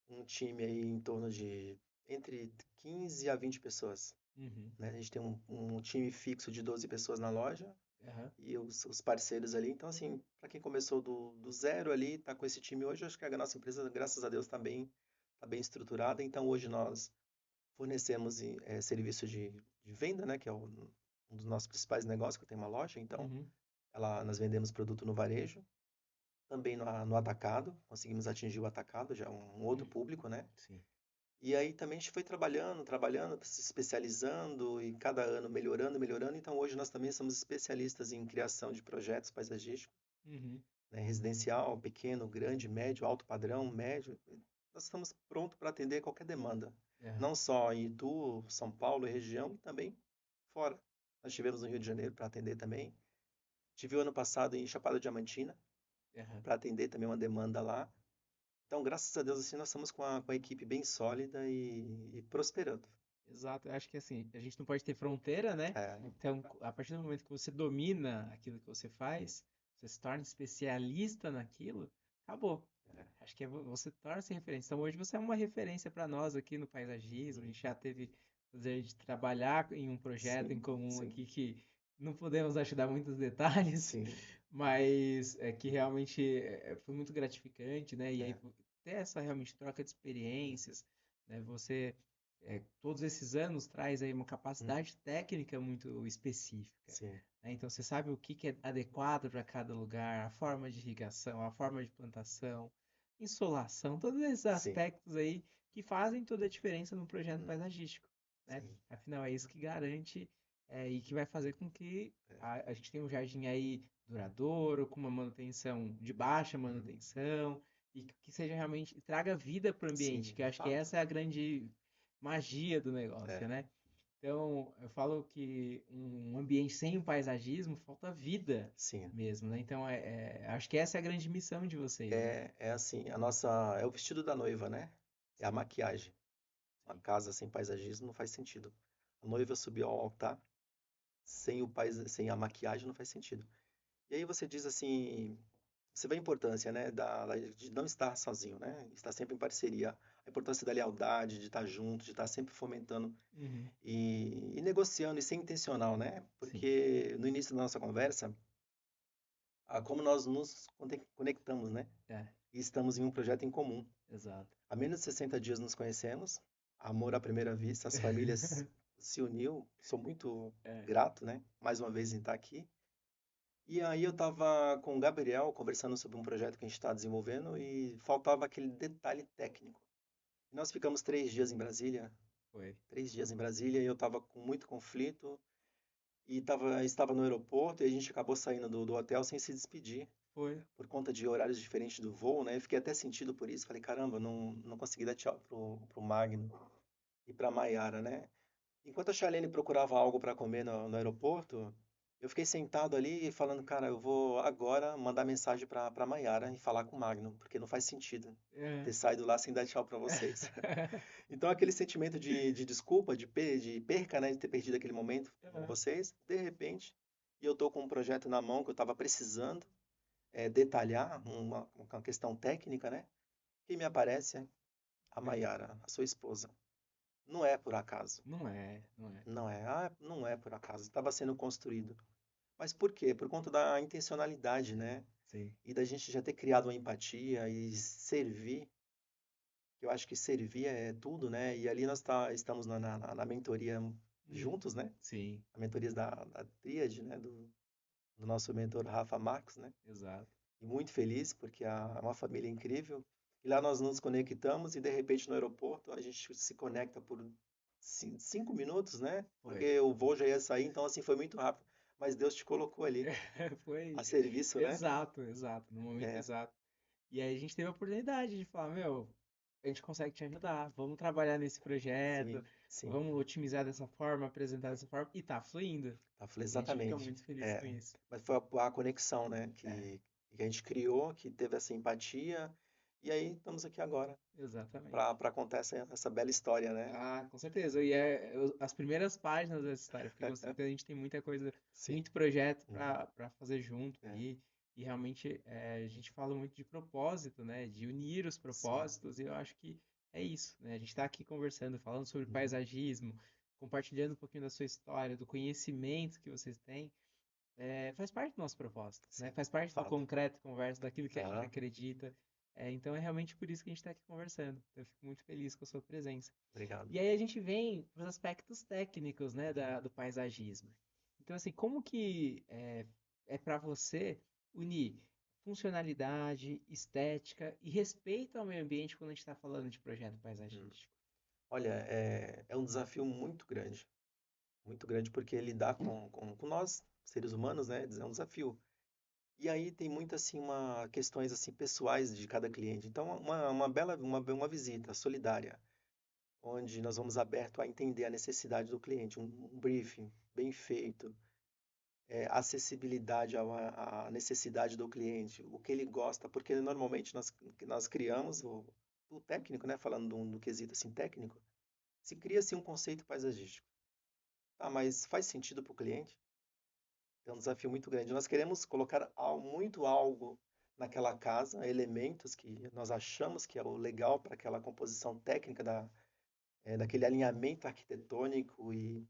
um time aí em torno de entre 15 a 20 pessoas, Uhum. né? A gente tem um time fixo de 12 pessoas na loja Aham. e os parceiros ali. Então, assim, para quem começou do zero ali, tá com esse time hoje, acho que a nossa empresa, graças a Deus, tá bem estruturada. Então, hoje nós fornecemos serviço de venda, né? Que é um dos nossos principais negócios, que eu tenho uma loja. Então, Uhum. nós vendemos produto no varejo, também no atacado, conseguimos atingir o atacado, já é um outro Uhum. público, né? Sim. E aí também a gente foi trabalhando, se especializando e cada ano melhorando, melhorando. Então hoje nós também somos especialistas em criação de projetos paisagísticos, Uhum. né? Residencial, pequeno, grande, médio, alto padrão, médio. Nós estamos prontos para atender qualquer demanda, Aham. não só em Itu, São Paulo e região, e também fora. Nós tivemos no Rio de Janeiro para atender também. Tive o ano passado em Chapada Diamantina Aham. para atender também uma demanda lá. Então, graças a Deus, assim, nós estamos com a equipe bem sólida e prosperando. Exato. Eu acho que assim, a gente não pode ter fronteira, né? É, Então, a partir do momento que você domina aquilo que você faz, você se torna especialista naquilo, acabou. Acho que você torna-se referência. Então, hoje você é uma referência para nós aqui no paisagismo. A gente já teve o prazer de trabalhar em um projeto em sim, comum sim, aqui que não podemos ajudar muitos detalhes, sim, mas é que realmente foi muito gratificante, né? E aí é, ter essa realmente troca de experiências, né? Você todos esses anos traz aí uma hum, capacidade técnica muito específica, sim, né? Então você sabe o que que é adequado para cada lugar, a forma de irrigação, a forma de plantação, insolação, todos esses sim, aspectos aí que fazem toda a diferença no projeto hum, paisagístico, né? sim, Afinal, é isso que garante e que vai fazer com que é, a gente tenha um jardim aí duradouro, com uma manutenção de baixa uhum, manutenção, e que seja realmente, traga vida para o sim, ambiente, que eu de acho que fato, essa é a grande magia do é, negócio, né? Então, eu falo que um ambiente sem o paisagismo falta vida sim, mesmo, né? Então, acho que essa é a grande missão de vocês, né? é assim, é o vestido da noiva, né? É a Sim, maquiagem. Uma sim. casa sem paisagismo não faz sentido. A noiva subir ao altar sem a maquiagem não faz sentido. E aí você diz assim, você vê a importância, né, de não estar sozinho, né? Estar sempre em parceria, a importância da lealdade, de estar junto, de estar sempre fomentando Uhum, e negociando e ser intencional, né? sim, Porque no início da nossa conversa, como nós nos conectamos, né? é, E estamos em um projeto em comum. exato. Há menos de 60 dias nos conhecemos, amor à primeira vista, as famílias se uniu. Sou muito É, grato, né? Mais uma vez em estar aqui. E aí eu estava com o Gabriel conversando sobre um projeto que a gente está desenvolvendo e faltava aquele detalhe técnico. E nós ficamos 3 dias em Brasília, foi, 3 dias em Brasília, e eu estava com muito conflito e estava no aeroporto e a gente acabou saindo do hotel sem se despedir foi. por conta de horários diferentes do voo, né? Eu fiquei até sentido por isso. Falei, caramba, não consegui dar tchau pro Magno e pra Maiara, né? Enquanto a Charlene procurava algo para comer no aeroporto, eu fiquei sentado ali falando, cara, eu vou agora mandar mensagem para Maiara e falar com o Magno, porque não faz sentido É. ter saído lá sem dar tchau para vocês. Então aquele sentimento de desculpa, de perca, né, de ter perdido aquele momento com É. vocês, de repente, e eu tô com um projeto na mão que eu estava precisando detalhar uma questão técnica, né? Quem me aparece é a Maiara, a sua esposa. Não é por acaso. Não é, não é. Não é por acaso, estava sendo construído. Mas por quê? Por conta da intencionalidade, né? Sim. E da gente já ter criado uma empatia e servir, que eu acho que servir é tudo, né? E ali nós estamos na mentoria Uhum. juntos, né? Sim, A mentoria da Tríade, né? Do nosso mentor Rafa Marques, né? exato. E muito feliz porque é uma família incrível. E lá nós nos conectamos e de repente no aeroporto a gente se conecta por 5 minutos, né? Foi. Porque o voo já ia sair, então assim foi muito rápido. Mas Deus te colocou ali Foi a serviço, né? exato, exato, no momento É, exato. E aí a gente teve a oportunidade de falar, meu, a gente consegue te ajudar, vamos trabalhar nesse projeto, sim, sim. vamos otimizar dessa forma, apresentar dessa forma, e tá fluindo. E a gente fica Exatamente. muito feliz com É, isso. mas foi a conexão, né? É, Que a gente criou, que teve essa empatia. E aí estamos aqui agora exatamente. para contar essa bela história, né? Ah, com certeza. E as primeiras páginas dessa história, porque com certeza a gente tem muita coisa, Sim. muito projeto Uhum. para fazer junto É, e realmente a gente fala muito de propósito, né? De unir os sim. propósitos, e eu acho que é isso, né? A gente está aqui conversando, falando sobre Uhum. paisagismo, compartilhando um pouquinho da sua história, do conhecimento que vocês têm, faz parte do nosso propósito, né? Sim, Faz de parte do fato. concreto conversa, daquilo que a gente Aham. acredita. Então é realmente por isso que a gente está aqui conversando. Eu fico muito feliz com a sua presença. Obrigado. E aí a gente vem para os aspectos técnicos, né, do paisagismo. Então, assim, como que é para você unir funcionalidade, estética e respeito ao meio ambiente quando a gente está falando de projeto Hum. paisagístico? Olha, é um desafio muito grande, porque lidar com nós, seres humanos, né, é um desafio. E aí tem muito assim questões assim pessoais de cada cliente. Então, uma bela uma visita solidária, onde nós vamos aberto a entender a necessidade do cliente, um briefing bem feito, acessibilidade à necessidade do cliente, o que ele gosta, porque normalmente nós criamos o técnico, né, falando do quesito assim técnico, Se cria-se um conceito paisagístico. Ah, mas faz sentido para o cliente? É um desafio muito grande. Nós queremos colocar muito algo naquela casa, elementos que nós achamos que é o legal para aquela composição técnica daquele alinhamento arquitetônico e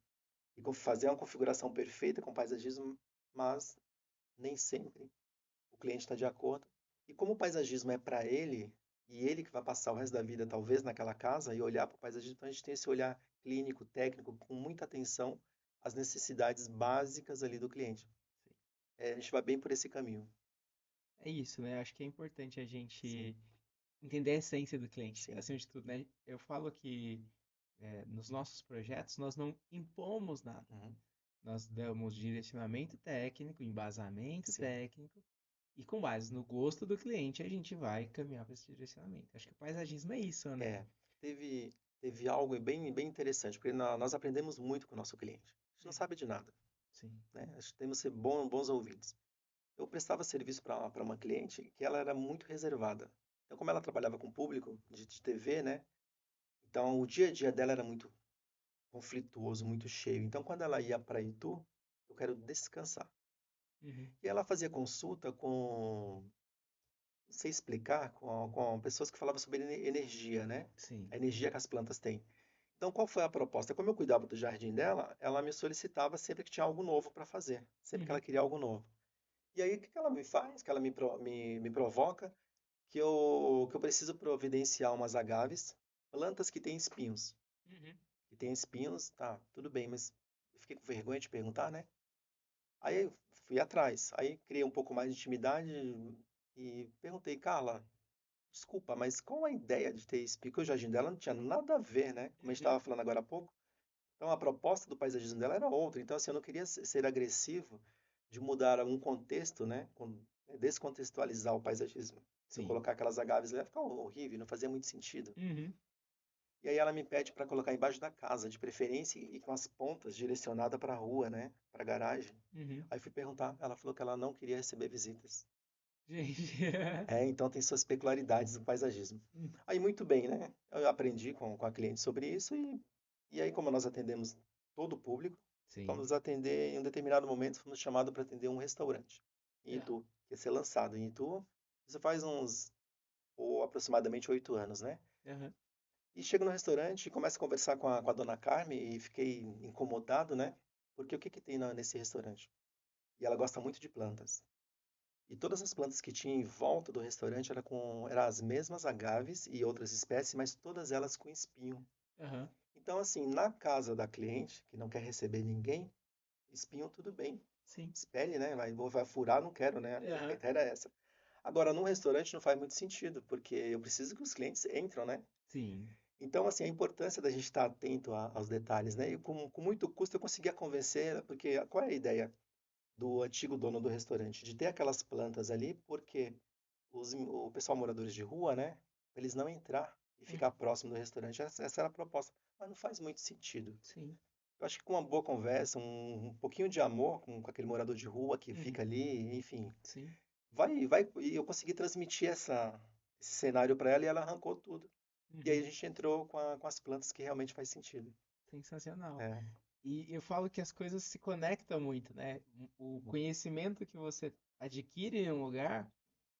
fazer uma configuração perfeita com paisagismo, mas nem sempre o cliente está de acordo. E como o paisagismo é para ele, e ele que vai passar o resto da vida talvez naquela casa e olhar para o paisagismo, então a gente tem esse olhar clínico, técnico, com muita atenção às necessidades básicas ali do cliente. A gente vai bem por esse caminho. É isso, né? Acho que é importante a Sim, gente entender a essência do cliente, sim. acima de tudo, né? Eu falo que nos nossos projetos nós não impomos nada. Uhum, Nós damos direcionamento técnico, embasamento sim. técnico, e com base no gosto do cliente a gente vai caminhar para esse direcionamento. Acho que o paisagismo é isso, né? É, teve algo bem interessante, porque nós aprendemos muito com o nosso cliente. A gente não Uhum. sabe de nada, Sim. né? Acho que temos que ser bons ouvintes. Eu prestava serviço para uma cliente que ela era muito reservada. Então, como ela trabalhava com público de TV, né? Então, o dia a dia dela era muito conflituoso, muito cheio. Então, quando ela ia para Itu, eu quero descansar. Uhum. E ela fazia consulta com, não sei explicar, com pessoas que falavam sobre energia, né? Sim. A energia que as plantas têm. Então, qual foi a proposta? Como eu cuidava do jardim dela, ela me solicitava sempre que tinha algo novo para fazer, sempre que ela Uhum. queria algo novo. E aí, o que que ela me faz? Que ela me provoca que eu preciso providenciar umas agaves, plantas que têm espinhos. Uhum. Que têm espinhos, tá, tudo bem, mas eu fiquei com vergonha de perguntar, né? Aí eu fui atrás, aí criei um pouco mais de intimidade e perguntei, Carla, desculpa, mas qual a ideia de ter espinho? Porque o jardim dela não tinha nada a ver, né? Como a gente Uhum. estava falando agora há pouco. Então a proposta do paisagismo dela era outra. Então assim, eu não queria ser agressivo de mudar um contexto, né? Descontextualizar o paisagismo. Se eu Sim. colocar aquelas agaves lá, ia ficar horrível, não fazia muito sentido. Uhum. E aí ela me pede para colocar embaixo da casa, de preferência e com as pontas direcionadas para a rua, né? Para a garagem. Uhum. Aí fui perguntar, ela falou que ela não queria receber visitas. Gente. Então tem suas peculiaridades do paisagismo. Hum. Aí muito bem, né? Eu aprendi com a cliente sobre isso e aí como nós atendemos todo o público, Sim. fomos atender, em um determinado momento, fomos chamados para atender um restaurante em É. Itu, que ia ser lançado em Itu. Isso faz ou aproximadamente 8 anos, né? Aham. E chego no restaurante e começo a conversar com a dona Carmen e fiquei incomodado, né? Porque o que que tem nesse restaurante? E ela gosta muito de plantas. E todas as plantas que tinha em volta do restaurante eram as mesmas agaves e outras espécies, mas todas elas com espinho. Aham. Então, assim, na casa da cliente, que não quer receber ninguém, espinho tudo bem. Sim. Espere, né? Vai furar, não quero, né? A Aham. ideia era essa. Agora, num restaurante não faz muito sentido, porque eu preciso que os clientes entram, né? Sim. Então, assim, a importância da gente estar atento aos detalhes, né? E com muito custo eu conseguia convencer, porque qual é a ideia do antigo dono do restaurante? De ter aquelas plantas ali, porque o pessoal moradores de rua, né? Eles não entrar e Uhum. ficar próximo do restaurante. Essa era a proposta. Mas não faz muito sentido. Sim. Eu acho que com uma boa conversa, um pouquinho de amor com aquele morador de rua que fica Uhum. ali, enfim, Sim. e eu consegui transmitir esse cenário para ela e ela arrancou tudo. E aí Uhum. a gente entrou com as plantas que realmente faz sentido. Sensacional. É, E eu falo que as coisas se conectam muito, né? O conhecimento que você adquire em um lugar,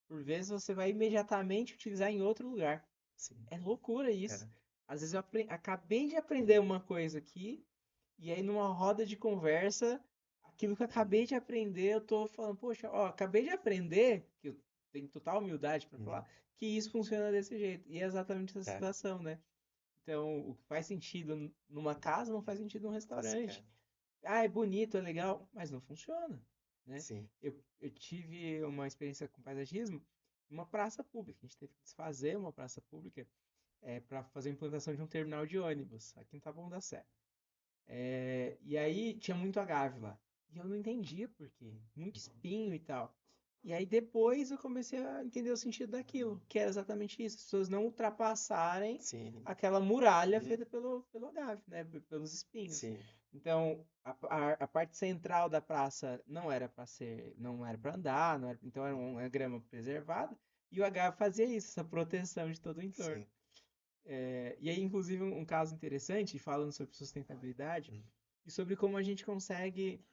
por vezes você vai imediatamente utilizar em outro lugar. sim, É loucura isso. é, Às vezes eu acabei de aprender uma coisa aqui, e aí numa roda de conversa, aquilo que eu acabei de aprender, eu tô falando, poxa, ó, acabei de aprender, que eu tenho total humildade para uhum, falar, que isso funciona desse jeito. E é exatamente essa é, situação, né? Então, o que faz sentido numa casa não faz sentido num é, restaurante. Ah, é bonito, é legal, mas não funciona, né? sim, Eu tive uma experiência com paisagismo em uma praça pública. A gente teve que desfazer uma praça pública para fazer a implantação de um terminal de ônibus aqui em Taboão da Serra. E aí tinha muito agave lá. E eu não entendia por quê. Muito espinho e tal. E aí depois eu comecei a entender o sentido daquilo, que era exatamente isso. As pessoas não ultrapassarem sim, aquela muralha uhum, feita pelo agave, né? Pelos espinhos. sim, Então, a parte central da praça não era para andar, então era uma grama preservada, e o agave fazia isso, essa proteção de todo o entorno. sim. E aí, inclusive, um caso interessante, falando sobre sustentabilidade, Hum, e sobre como a gente consegue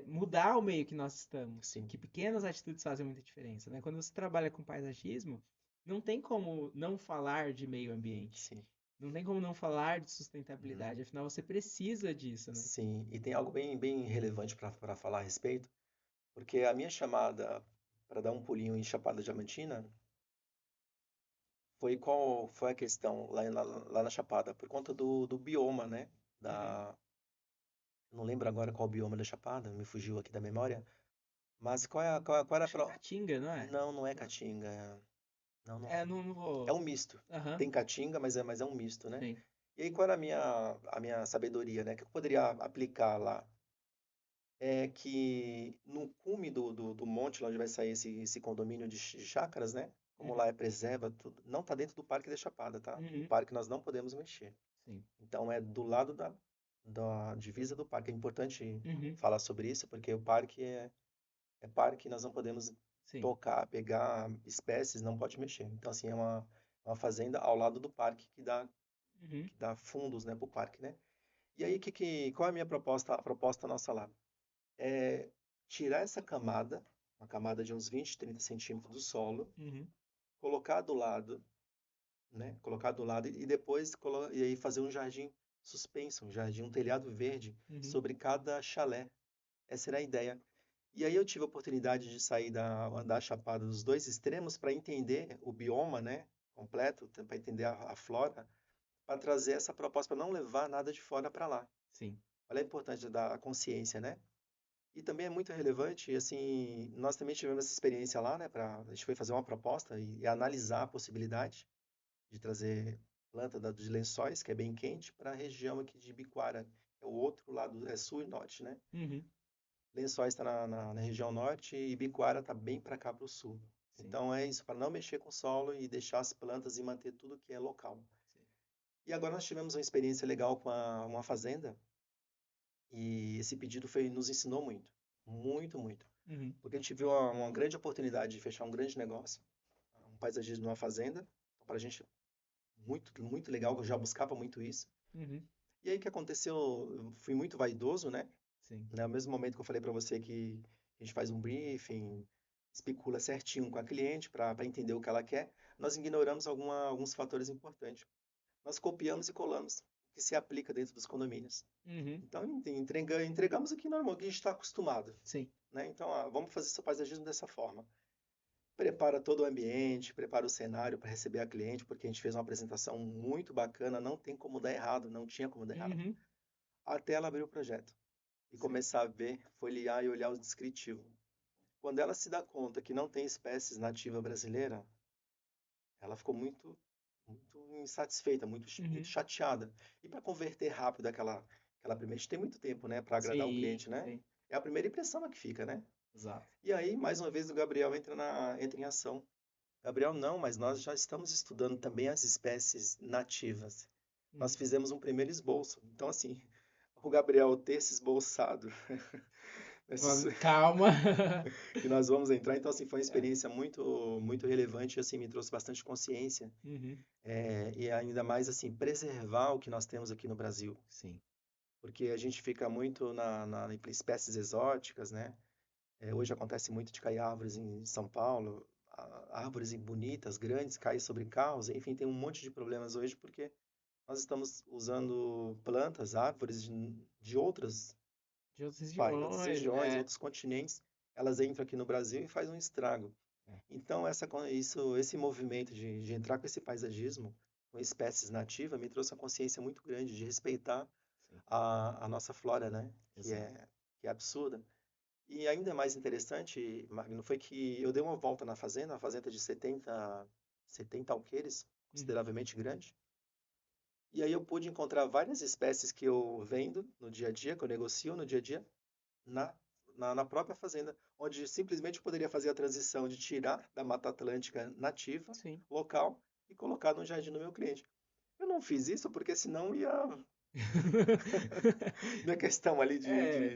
mudar o meio que nós estamos, Sim, que pequenas atitudes fazem muita diferença, né? Quando você trabalha com paisagismo, não tem como não falar de meio ambiente, sim. não tem como não falar de Uhum. sustentabilidade, afinal você precisa disso, né? Sim, e tem algo bem relevante para falar a respeito, porque a minha chamada para dar um pulinho em Chapada Diamantina foi qual foi a questão lá na Chapada, por conta do bioma, né? Uhum. Da, não lembro agora qual o bioma da Chapada, me fugiu aqui da memória, mas qual era a Acho que é Caatinga, não é? Não, não é Caatinga. Não, não. Não É vou. um misto. Aham, Tem Caatinga, mas é um misto, né? sim. E aí qual era a minha sabedoria, né? Que eu poderia aplicar lá? É que no cume do monte, lá onde vai sair esse condomínio de chácaras, né? Como lá Uhum, é preserva, tudo, não está dentro do Parque da Chapada, tá? O uhum, parque nós não podemos mexer. sim. Então é do lado da divisa do parque. É importante Uhum, falar sobre isso, porque o parque é parque, nós não podemos sim. tocar, pegar espécies, não pode mexer. Então, assim, é uma fazenda ao lado do parque Uhum, que dá fundos, né, para o parque, né? E aí, qual é a minha proposta, a proposta nossa lá? É tirar essa camada, uma camada de uns 20, 30 centímetros do solo, uhum, colocar do lado, né? Colocar do lado e depois e aí fazer um jardim suspenso, um jardim, um telhado verde uhum, sobre cada chalé. Essa era a ideia. E aí eu tive a oportunidade de sair da Chapada dos dois extremos para entender o bioma, né? Completo, para entender a flora, para trazer essa proposta, para não levar nada de fora para lá. sim. Olha a importância da consciência, né? E também é muito relevante, assim, nós também tivemos essa experiência lá, né? A gente foi fazer uma proposta e analisar a possibilidade de trazer planta de lençóis, que é bem quente, para a região aqui de Ibiquara, é o outro lado, é sul e norte, né? Uhum, Lençóis está na região norte e Ibiquara está bem para cá para o sul. sim, Então é isso, para não mexer com o solo e deixar as plantas e manter tudo que é local. sim. E agora nós tivemos uma experiência legal com uma fazenda e esse pedido nos ensinou muito, muito, muito. Uhum, Porque a gente viu uma grande oportunidade de fechar um grande negócio, um paisagismo numa fazenda. Então, para a gente, muito, muito legal, eu já buscava muito isso. uhum, E aí o que aconteceu? Eu fui muito vaidoso, né? sim. No mesmo momento que eu falei para você que a gente faz um briefing, especula certinho com a cliente para entender o que ela quer, nós ignoramos alguns fatores importantes. Nós copiamos e colamos o que se aplica dentro dos condomínios. Uhum, Então, entregamos o que normal, o que a gente está acostumado. sim. Né? Então, vamos fazer seu paisagismo dessa forma. Prepara todo o ambiente, prepara o cenário para receber a cliente, porque a gente fez uma apresentação muito bacana, não tem como dar errado, não tinha como dar errado. Uhum, Até ela abrir o projeto e sim. começar a ver, folhear e olhar o descritivo. Quando ela se dá conta que não tem espécies nativa brasileira, ela ficou muito insatisfeita, muito Uhum, chateada. E para converter rápido aquela primeira, a gente tem muito tempo, né, para agradar o sim, cliente, né? sim. É a primeira impressão que fica, né? Exato. E aí, mais uma vez, o Gabriel entra em ação. Gabriel, não, mas nós já estamos estudando também as espécies nativas. Nós Uhum. fizemos um primeiro esboço. Então, assim, o Gabriel ter se esboçado nessas, Calma. que nós vamos entrar. Então, assim, foi uma É. experiência muito, muito relevante, assim, me trouxe bastante consciência. Uhum, E ainda mais, assim, preservar o que nós temos aqui no Brasil. sim. Porque a gente fica muito em espécies exóticas, né? Hoje acontece muito de cair árvores em São Paulo, árvores bonitas, grandes, cair sobre carros, enfim, tem um monte de problemas hoje porque nós estamos usando plantas, árvores de outras De outras regiões, regiões, é. outros continentes, elas entram aqui no Brasil e faz um estrago. É. Então, esse movimento de entrar com esse paisagismo, com espécies nativas, me trouxe uma consciência muito grande de respeitar Sim, a nossa flora, né? Que exato. é, que é absurda. E ainda mais interessante, Magno, foi que eu dei uma volta na fazenda, uma fazenda de 70 alqueires, Uhum, consideravelmente grande. E aí eu pude encontrar várias espécies que eu vendo no dia a dia, que eu negocio no dia a dia, na, na própria fazenda, onde simplesmente eu poderia fazer a transição de tirar da Mata Atlântica nativa, sim. local, e colocar no jardim do meu cliente. Eu não fiz isso porque senão minha questão ali É,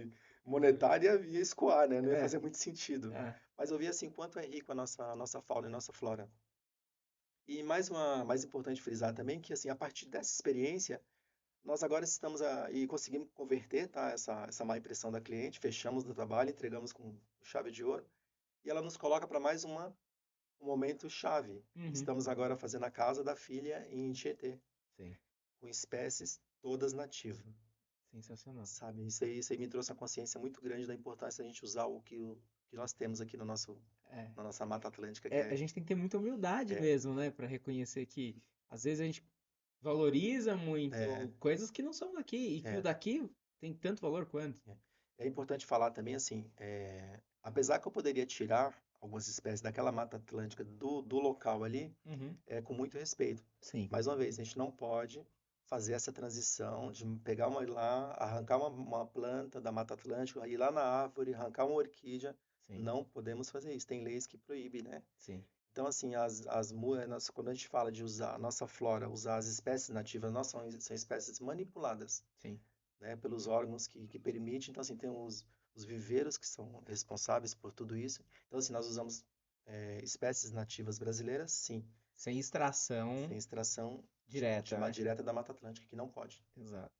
de monetária ia escoar, né? Não ia é, fazer muito sentido. é. Mas eu vi assim quanto é rico a nossa fauna e a nossa flora. E mais importante frisar também que, assim, a partir dessa experiência, nós agora estamos e conseguimos converter, tá, essa má impressão da cliente, fechamos o trabalho, entregamos com chave de ouro, e ela nos coloca para mais um momento chave. Uhum. Estamos agora fazendo a casa da filha em Tietê, Sim, com espécies todas nativas, sensacional. sabe? Isso aí me trouxe uma consciência muito grande da importância da gente usar o que nós temos aqui É. na nossa Mata Atlântica, que É, a gente tem que ter muita humildade é, mesmo, né, para reconhecer que às vezes a gente valoriza é, muito coisas que não são daqui e que o é, daqui tem tanto valor quanto. é. É importante falar também, assim, apesar que eu poderia tirar algumas espécies daquela Mata Atlântica do local ali, Uhum. com muito respeito. Sim. Mais uma vez, a gente não pode fazer essa transição de pegar uma ir lá, arrancar uma planta da Mata Atlântica, ir lá na árvore, arrancar uma orquídea. Sim, Não podemos fazer isso. Tem leis que proíbem, né? sim, Então, assim, quando a gente fala de usar a nossa flora, usar as espécies nativas, nós são espécies manipuladas, sim, né, pelos órgãos que permitem. Então, assim, tem os viveiros que são responsáveis por tudo isso. Então, assim, nós usamos espécies nativas brasileiras, sim, sem extração sem extração direta, né? direta da Mata Atlântica, que não pode. Exato.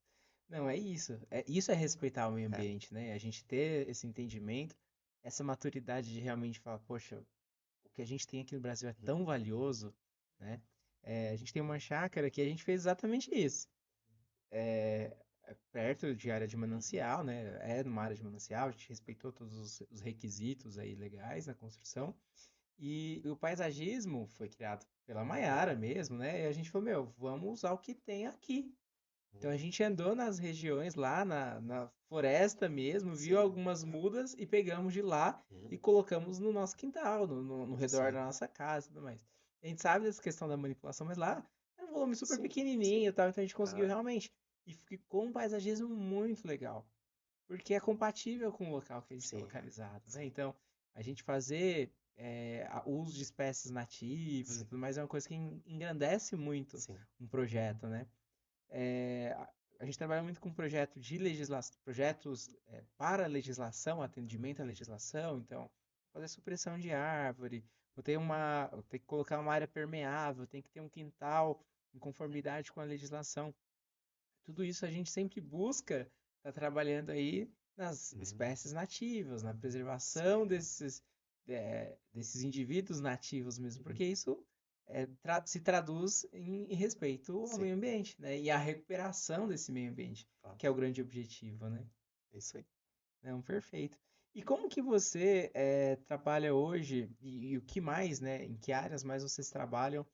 Não, é isso. Isso é respeitar o meio É. ambiente, né? A gente ter esse entendimento, essa maturidade de realmente falar, poxa, o que a gente tem aqui no Brasil é tão valioso, né? A gente tem uma chácara que a gente fez exatamente isso. É perto de área de Uhum. manancial, né? É numa área de manancial, a gente respeitou todos os requisitos aí legais na construção. E o paisagismo foi criado pela Maiara mesmo, né? E a gente falou, meu, vamos usar o que tem aqui. Então a Uhum. gente andou nas regiões lá, na floresta mesmo, viu Sim. algumas mudas e pegamos de lá e Uhum. colocamos no nosso quintal, no redor Sim. da nossa casa e tudo mais. A gente sabe dessa questão da manipulação, mas lá era um volume super Sim. Sim. pequenininho e tal, então a gente conseguiu Aham. realmente. E ficou um paisagismo muito legal, porque é compatível com o local que a gente está Sim. localizado, né? Sim. Então, a gente fazer o uso de espécies nativas e Sim. tudo mais é uma coisa que engrandece muito Sim. um projeto, né? A gente trabalha muito com projeto de projetos para legislação, atendimento à legislação, então fazer supressão de árvore, vou ter que colocar uma área permeável, tem que ter um quintal em conformidade com a legislação. Tudo isso a gente sempre busca estar trabalhando aí nas Uhum. espécies nativas, na Sim. preservação desses indivíduos nativos mesmo, porque isso se traduz em respeito ao Sim. meio ambiente, né? E a recuperação desse meio ambiente, que Fato. é o grande objetivo, né? É isso aí. Não, perfeito. E como que você trabalha hoje, e o que mais, né? Em que áreas mais vocês trabalham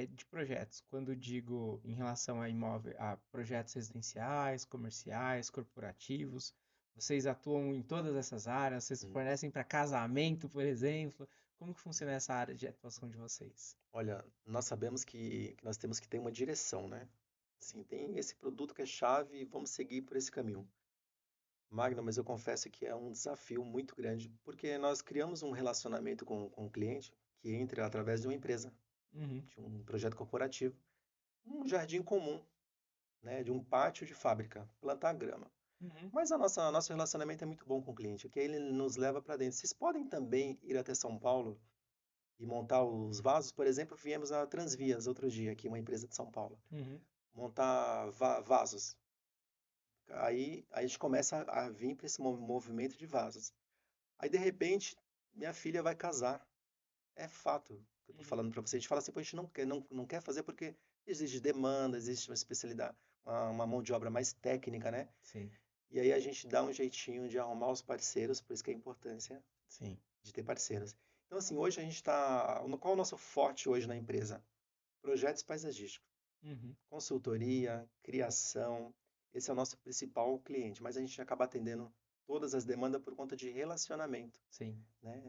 de projetos? Quando digo em relação a projetos residenciais, comerciais, corporativos, vocês atuam em todas essas áreas? Vocês Uhum. fornecem para casamento, por exemplo? Como que funciona essa área de atuação de vocês? Olha, nós sabemos que nós temos que ter uma direção, né? Assim, tem esse produto que é chave e vamos seguir por esse caminho. Magno, mas eu confesso que é um desafio muito grande, porque nós criamos um relacionamento com o cliente que entra através de uma empresa, Uhum, de um projeto corporativo, um jardim comum, né, de um pátio de fábrica, plantar grama. uhum, Mas nosso relacionamento é muito bom com o cliente, que ele nos leva para dentro. Vocês podem também ir até São Paulo e montar os vasos? Por exemplo, viemos na Transvias outro dia, aqui, uma empresa de São Paulo, uhum, montar vasos. Aí a gente começa a vir para esse movimento de vasos. Aí, de repente, minha filha vai casar. É fato que eu estou uhum. falando para você. A gente fala assim, pô, a gente não quer fazer porque exige demanda, existe uma especialidade, uma mão de obra mais técnica, né? Sim, E aí a gente dá um jeitinho de arrumar os parceiros, por isso que é a importância sim. de ter parceiros. Então, assim, hoje a gente está. Qual é o nosso forte hoje na empresa? Projetos paisagísticos, Uhum, consultoria, criação. Esse é o nosso principal cliente, mas a gente acaba atendendo todas as demandas por conta de relacionamento, sim. né?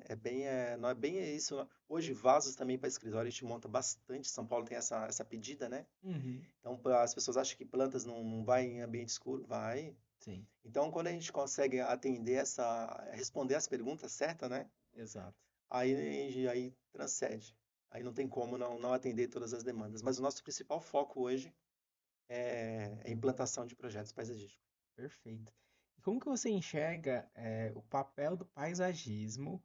Não é bem isso. Hoje, vasos também para escritório a gente monta bastante. São Paulo tem essa pedida, né? Uhum, Então, as pessoas acham que plantas não vai em ambiente escuro, vai. sim, Então, quando a gente consegue responder as perguntas certas, né? exato. Aí transcende. Aí não tem como não atender todas as demandas. Mas o nosso principal foco hoje é a implantação de projetos paisagísticos. Perfeito. E como que você enxerga o papel do paisagismo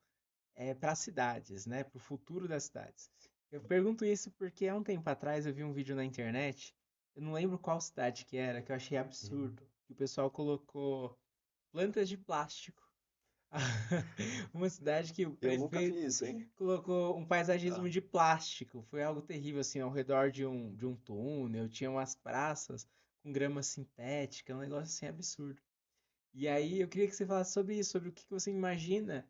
para as cidades, né, para o futuro das cidades? Eu pergunto isso porque há um tempo atrás eu vi um vídeo na internet, eu não lembro qual cidade que era, que eu achei Uhum. absurdo. Que o pessoal colocou plantas de plástico. Uma cidade que o Eu nunca prefeito vi isso, hein? colocou um paisagismo Ah, de plástico. Foi algo terrível, assim, ao redor de um túnel, tinha umas praças com grama sintética, um negócio assim absurdo. E aí eu queria que você falasse sobre isso, sobre o que que você imagina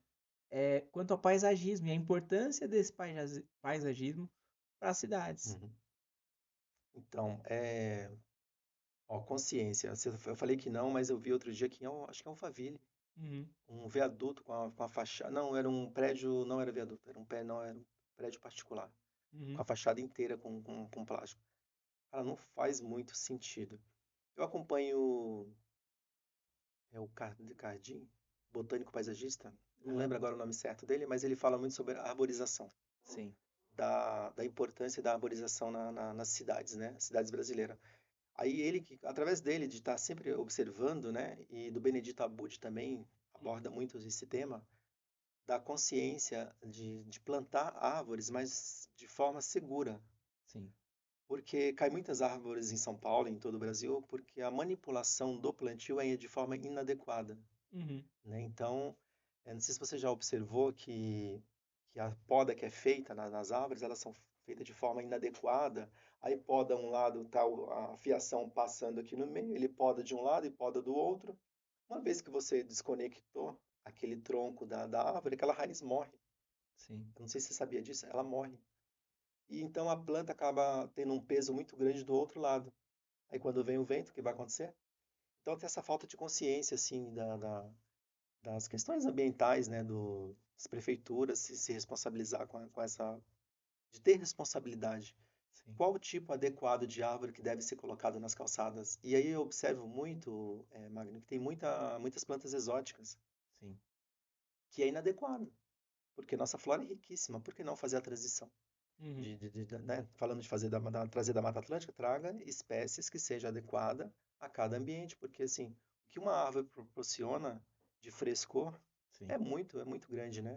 quanto ao paisagismo e a importância desse paisagismo para as cidades. uhum. Então, ó, consciência. Eu falei que não, mas eu vi outro dia que acho que é Alphaville, Uhum, um viaduto com a fachada. Não, era um prédio, não era viaduto, não, era um prédio particular, com uhum, a fachada inteira com plástico. Cara, não faz muito sentido. Eu acompanho o Cardim, botânico paisagista, não aham, lembro agora o nome certo dele, mas ele fala muito sobre a arborização, sim. da importância da arborização nas cidades, né? Cidades brasileiras. Aí ele, através dele, de estar sempre observando, né? E do Benedito Abud também aborda muito esse tema, da consciência de plantar árvores, mas de forma segura. Sim. Porque cai muitas árvores em São Paulo, em todo o Brasil, porque a manipulação do plantio é de forma inadequada, Uhum, né? Então, não sei se você já observou que a poda que é feita nas árvores, elas são feitas de forma inadequada. Aí poda um lado, tá a fiação passando aqui no meio, ele poda de um lado e poda do outro. Uma vez que você desconectou aquele tronco da árvore, aquela raiz morre. sim. Eu não sei se você sabia disso, ela morre. E então a planta acaba tendo um peso muito grande do outro lado. Aí quando vem o vento, o que vai acontecer? Então tem essa falta de consciência, assim, das questões ambientais, né, das prefeituras se responsabilizar com essa, de ter responsabilidade. Sim. Qual o tipo adequado de árvore que deve ser colocado nas calçadas? E aí eu observo muito, Magno, que tem muitas plantas exóticas, Sim. que é inadequado, porque nossa flora é riquíssima, por que não fazer a transição? Uhum, Né, falando de trazer da Mata Atlântica, traga espécies que seja adequada a cada ambiente, porque assim, o que uma árvore proporciona de frescor sim. é muito grande, né?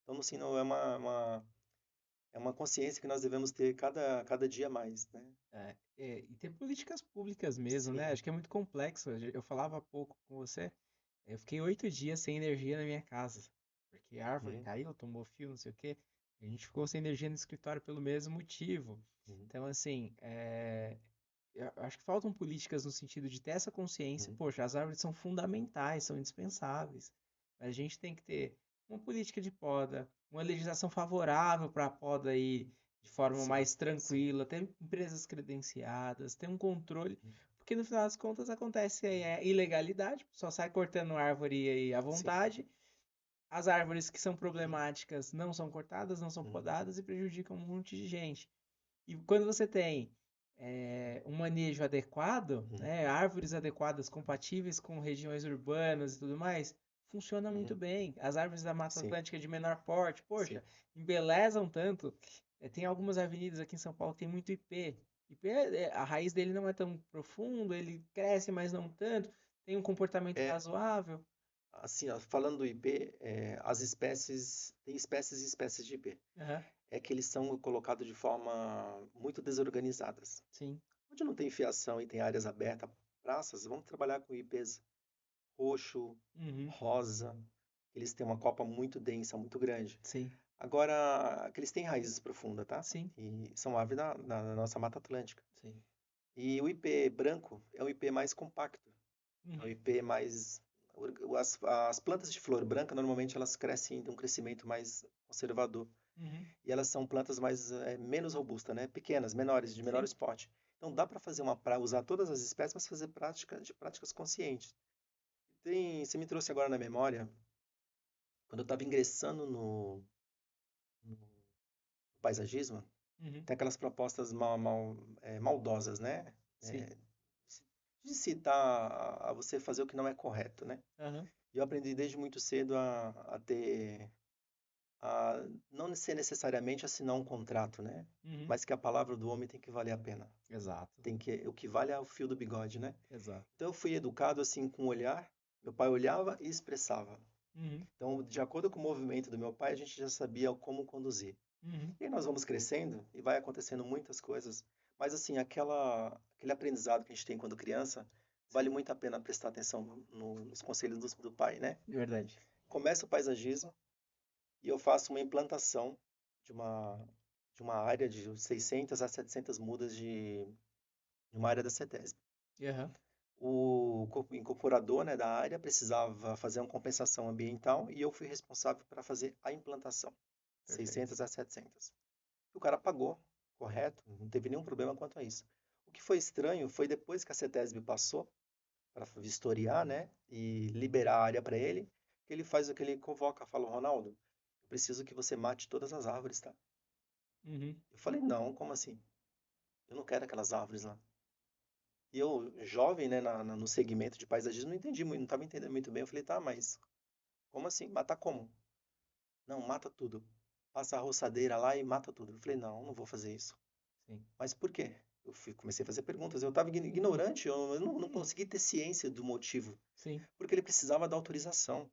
Então, assim, não é uma consciência que nós devemos ter cada dia mais, né? E ter políticas públicas mesmo, né? Sim. Acho que é muito complexo. Eu falava há pouco com você. Eu fiquei 8 dias sem energia na minha casa. Porque a árvore Uhum, caiu, tomou fio, não sei o quê. A gente ficou sem energia no escritório pelo mesmo motivo. uhum, Então, assim, eu acho que faltam políticas no sentido de ter essa consciência. uhum. Poxa, as árvores são fundamentais, são indispensáveis. Mas a gente tem que ter uma política de poda, uma legislação favorável para a poda aí de forma Sim, mais sim. tranquila, ter empresas credenciadas, ter um controle, Uhum, porque no final das contas acontece aí a ilegalidade, só sai cortando árvore aí à sim. vontade. As árvores que são problemáticas não são cortadas, não são Uhum, podadas e prejudicam um monte de gente. E quando você tem um manejo adequado, uhum, né, árvores adequadas, compatíveis com regiões urbanas e tudo mais, funciona muito uhum. bem. As árvores da Mata Sim, Atlântica de menor porte, sim. poxa, embelezam tanto. Tem algumas avenidas aqui em São Paulo que tem muito IP. IP, a raiz dele não é tão profundo, ele cresce, mas não tanto, tem um comportamento É, razoável. assim, ó, falando do IP, as espécies, tem espécies e espécies de IP. Aham, É que eles são colocados de forma muito desorganizadas. sim. Onde não tem fiação e tem áreas abertas, praças, vamos trabalhar com IPs roxo, Uhum, rosa, eles têm uma copa muito densa, muito grande. sim, Agora, que eles têm raízes profundas, tá? sim, E são árvores da nossa Mata Atlântica. sim. E o IP branco é um IP mais compacto, é um Uhum, IP mais... As plantas de flor branca, normalmente, elas crescem de um crescimento mais conservador. uhum, E elas são plantas menos robustas, né? Pequenas, menores, de menor sim. porte. Então dá para fazer para usar todas as espécies, mas fazer práticas conscientes. Você me trouxe agora na memória, quando eu estava ingressando no paisagismo, Uhum, tem aquelas propostas maldosas, né? sim. É, de citar a você fazer o que não é correto, né? Aham, E eu aprendi desde muito cedo a ter a não ser necessariamente assinar um contrato, né? uhum. Mas que a palavra do homem tem que valer a pena. Exato, O que vale é o fio do bigode, né? exato. Então eu fui educado assim com o olhar. Meu pai olhava e expressava. Uhum, Então, de acordo com o movimento do meu pai, a gente já sabia como conduzir. Uhum. E aí nós vamos crescendo e vai acontecendo muitas coisas. Mas assim, aquele aprendizado que a gente tem quando criança, vale Sim, muito a pena prestar atenção nos conselhos do pai, né? é verdade. Começa o paisagismo e eu faço uma implantação de uma, de uma área de 600 a 700 mudas de uma área da CETESB. Aham. O incorporador, né, da área precisava fazer uma compensação ambiental e eu fui responsável para fazer a implantação, Perfeito. 600 a 700. O cara pagou, correto, não teve nenhum problema quanto a isso. O que foi estranho foi depois que a CETESB passou para vistoriar, né, e liberar a área para ele, que ele faz o que ele convoca, fala, Ronaldo, eu preciso que você mate todas as árvores, tá? Uhum. Eu falei, não, como assim? Eu não quero aquelas árvores lá. E eu, jovem, né, no segmento de paisagismo, não entendi muito, não estava entendendo muito bem. Eu falei, tá, mas como assim? Matar como? Não, mata tudo. Passa a roçadeira lá e mata tudo. Eu falei, não, não vou fazer isso. Sim. Mas por quê? Comecei a fazer perguntas. Eu estava Uhum. ignorante, eu não Uhum. consegui ter ciência do motivo. Sim. Porque ele precisava da autorização,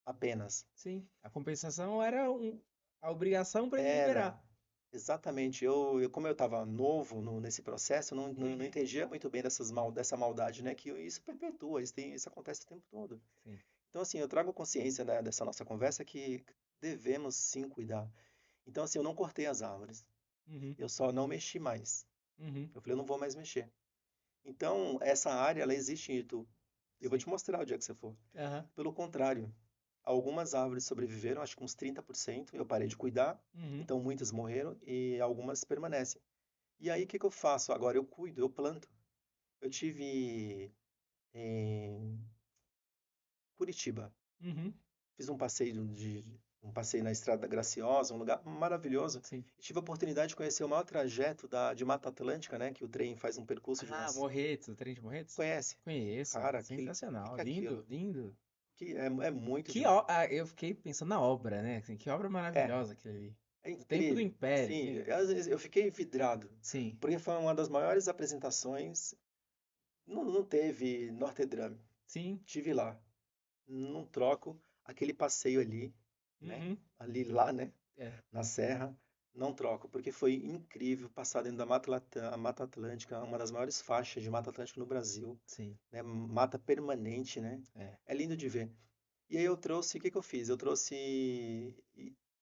apenas. Sim. A compensação era a obrigação para ele Era, liberar. exatamente. Como eu estava novo nesse processo, eu não Uhum. entendia muito bem dessa maldade, né? Que isso perpetua, isso acontece o tempo todo. Sim. Então, assim, eu trago consciência, né, dessa nossa conversa que devemos sim cuidar. Então, assim, eu não cortei as árvores. Uhum. Eu só não mexi mais. Uhum. Eu falei, eu não vou mais mexer. Então, essa área, ela existe em Itu. Eu vou Sim. te mostrar o dia que você for. Aham. Pelo contrário, algumas árvores sobreviveram, acho que uns 30%. Eu parei de cuidar, Uhum. então muitas morreram e algumas permanecem. E aí, o que que eu faço? Agora eu cuido, eu planto. Eu tive em Curitiba. Uhum. Fiz um passeio na Estrada da Graciosa, um lugar maravilhoso. Sim. E tive a oportunidade de conhecer o maior trajeto de Mata Atlântica, né? Que o trem faz um percurso de Ah, umas. Morretes, o trem de Morretes? Conhece? Conheço. Cara, que Sensacional. que é Lindo, aquilo? lindo. Que é muito Que demais. eu fiquei pensando na obra, né? Assim, que obra É, maravilhosa aquilo ali. é Do tempo do incrível. Império, Assim, assim. às vezes eu fiquei vidrado, Sim. porque foi uma das maiores apresentações. Não teve Notre Dame. Sim. Tive lá. Não troco aquele passeio ali, né? Uhum. Ali lá, né? É. Na Serra, não troco, porque foi incrível passar dentro da Mata Atlântica, uma das maiores faixas de Mata Atlântica no Brasil, Sim. né? Mata permanente, né? É. É lindo de ver. E aí eu trouxe, o que que eu fiz? Eu trouxe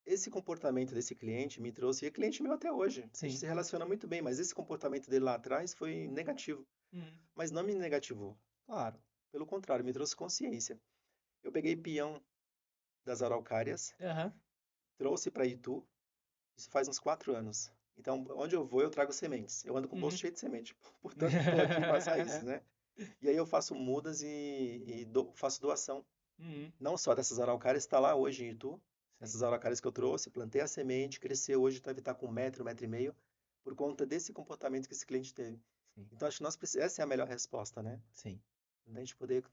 esse comportamento desse cliente me trouxe, e é cliente meu até hoje. A gente Sim. se relaciona muito bem, mas esse comportamento dele lá atrás foi negativo. Uhum. Mas não me negativou. Claro. Pelo contrário, me trouxe consciência. Eu peguei peão das araucárias, Aham. trouxe para Itu, isso faz uns 4 anos. Então, onde eu vou, eu trago sementes. Eu ando com o bolso Uhum. cheio de semente. Portanto, estou aqui com as raízes, né? E aí eu faço mudas e faço doação. Uhum. Não só dessas araucárias, está lá hoje em Itu. Sim. Essas araucárias que eu trouxe, plantei a semente, cresceu, hoje deve estar com 1 metro, 1 metro e meio, por conta desse comportamento que esse cliente teve. Sim. Então, acho que essa é a melhor resposta, né? Sim. A gente poder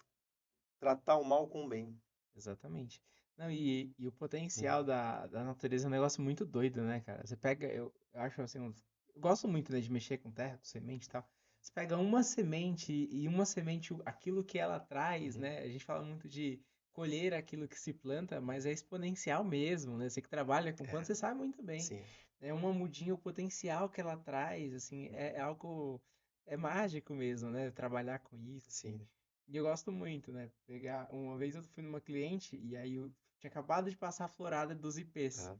tratar o mal com o bem. Exatamente. Não, e o Uhum. potencial da natureza é um negócio muito doido, né, cara? Você pega, eu acho assim, eu gosto muito, né, de mexer com terra, com semente e tal. Você pega uma semente e uma semente, aquilo que ela traz, Uhum. né? A gente fala muito de colher aquilo que se planta, mas é exponencial mesmo, né? Você que trabalha com plantas, É, você sabe muito bem. sim. É uma mudinha, o potencial que ela traz, assim, é algo, é mágico mesmo, né? Trabalhar com isso, assim. Sim. E eu gosto muito, né? Pegar, uma vez eu fui numa cliente e aí eu tinha acabado de passar a florada dos ipês. Tá.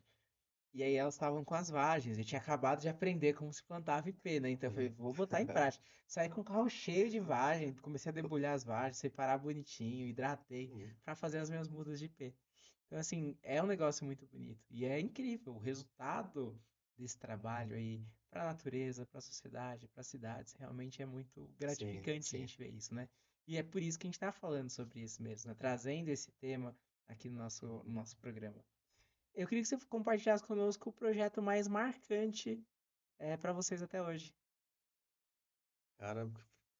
E aí elas estavam com as vagens, eu tinha acabado de aprender como se plantava ipê, né? Então eu falei, Uhum. vou botar em prática. Saí com o carro cheio de vagem, comecei a debulhar as vagens, separar bonitinho, hidratei Uhum. para fazer as minhas mudas de ipê. Então assim, é um negócio muito bonito e é incrível o resultado desse trabalho aí para a natureza, para a sociedade, para as cidades, realmente é muito Sim, gratificante a sim. gente ver isso, né? E é por isso que a gente está falando sobre isso mesmo, né? Trazendo esse tema aqui no nosso programa. Eu queria que você compartilhasse conosco o projeto mais marcante para vocês até hoje. Cara,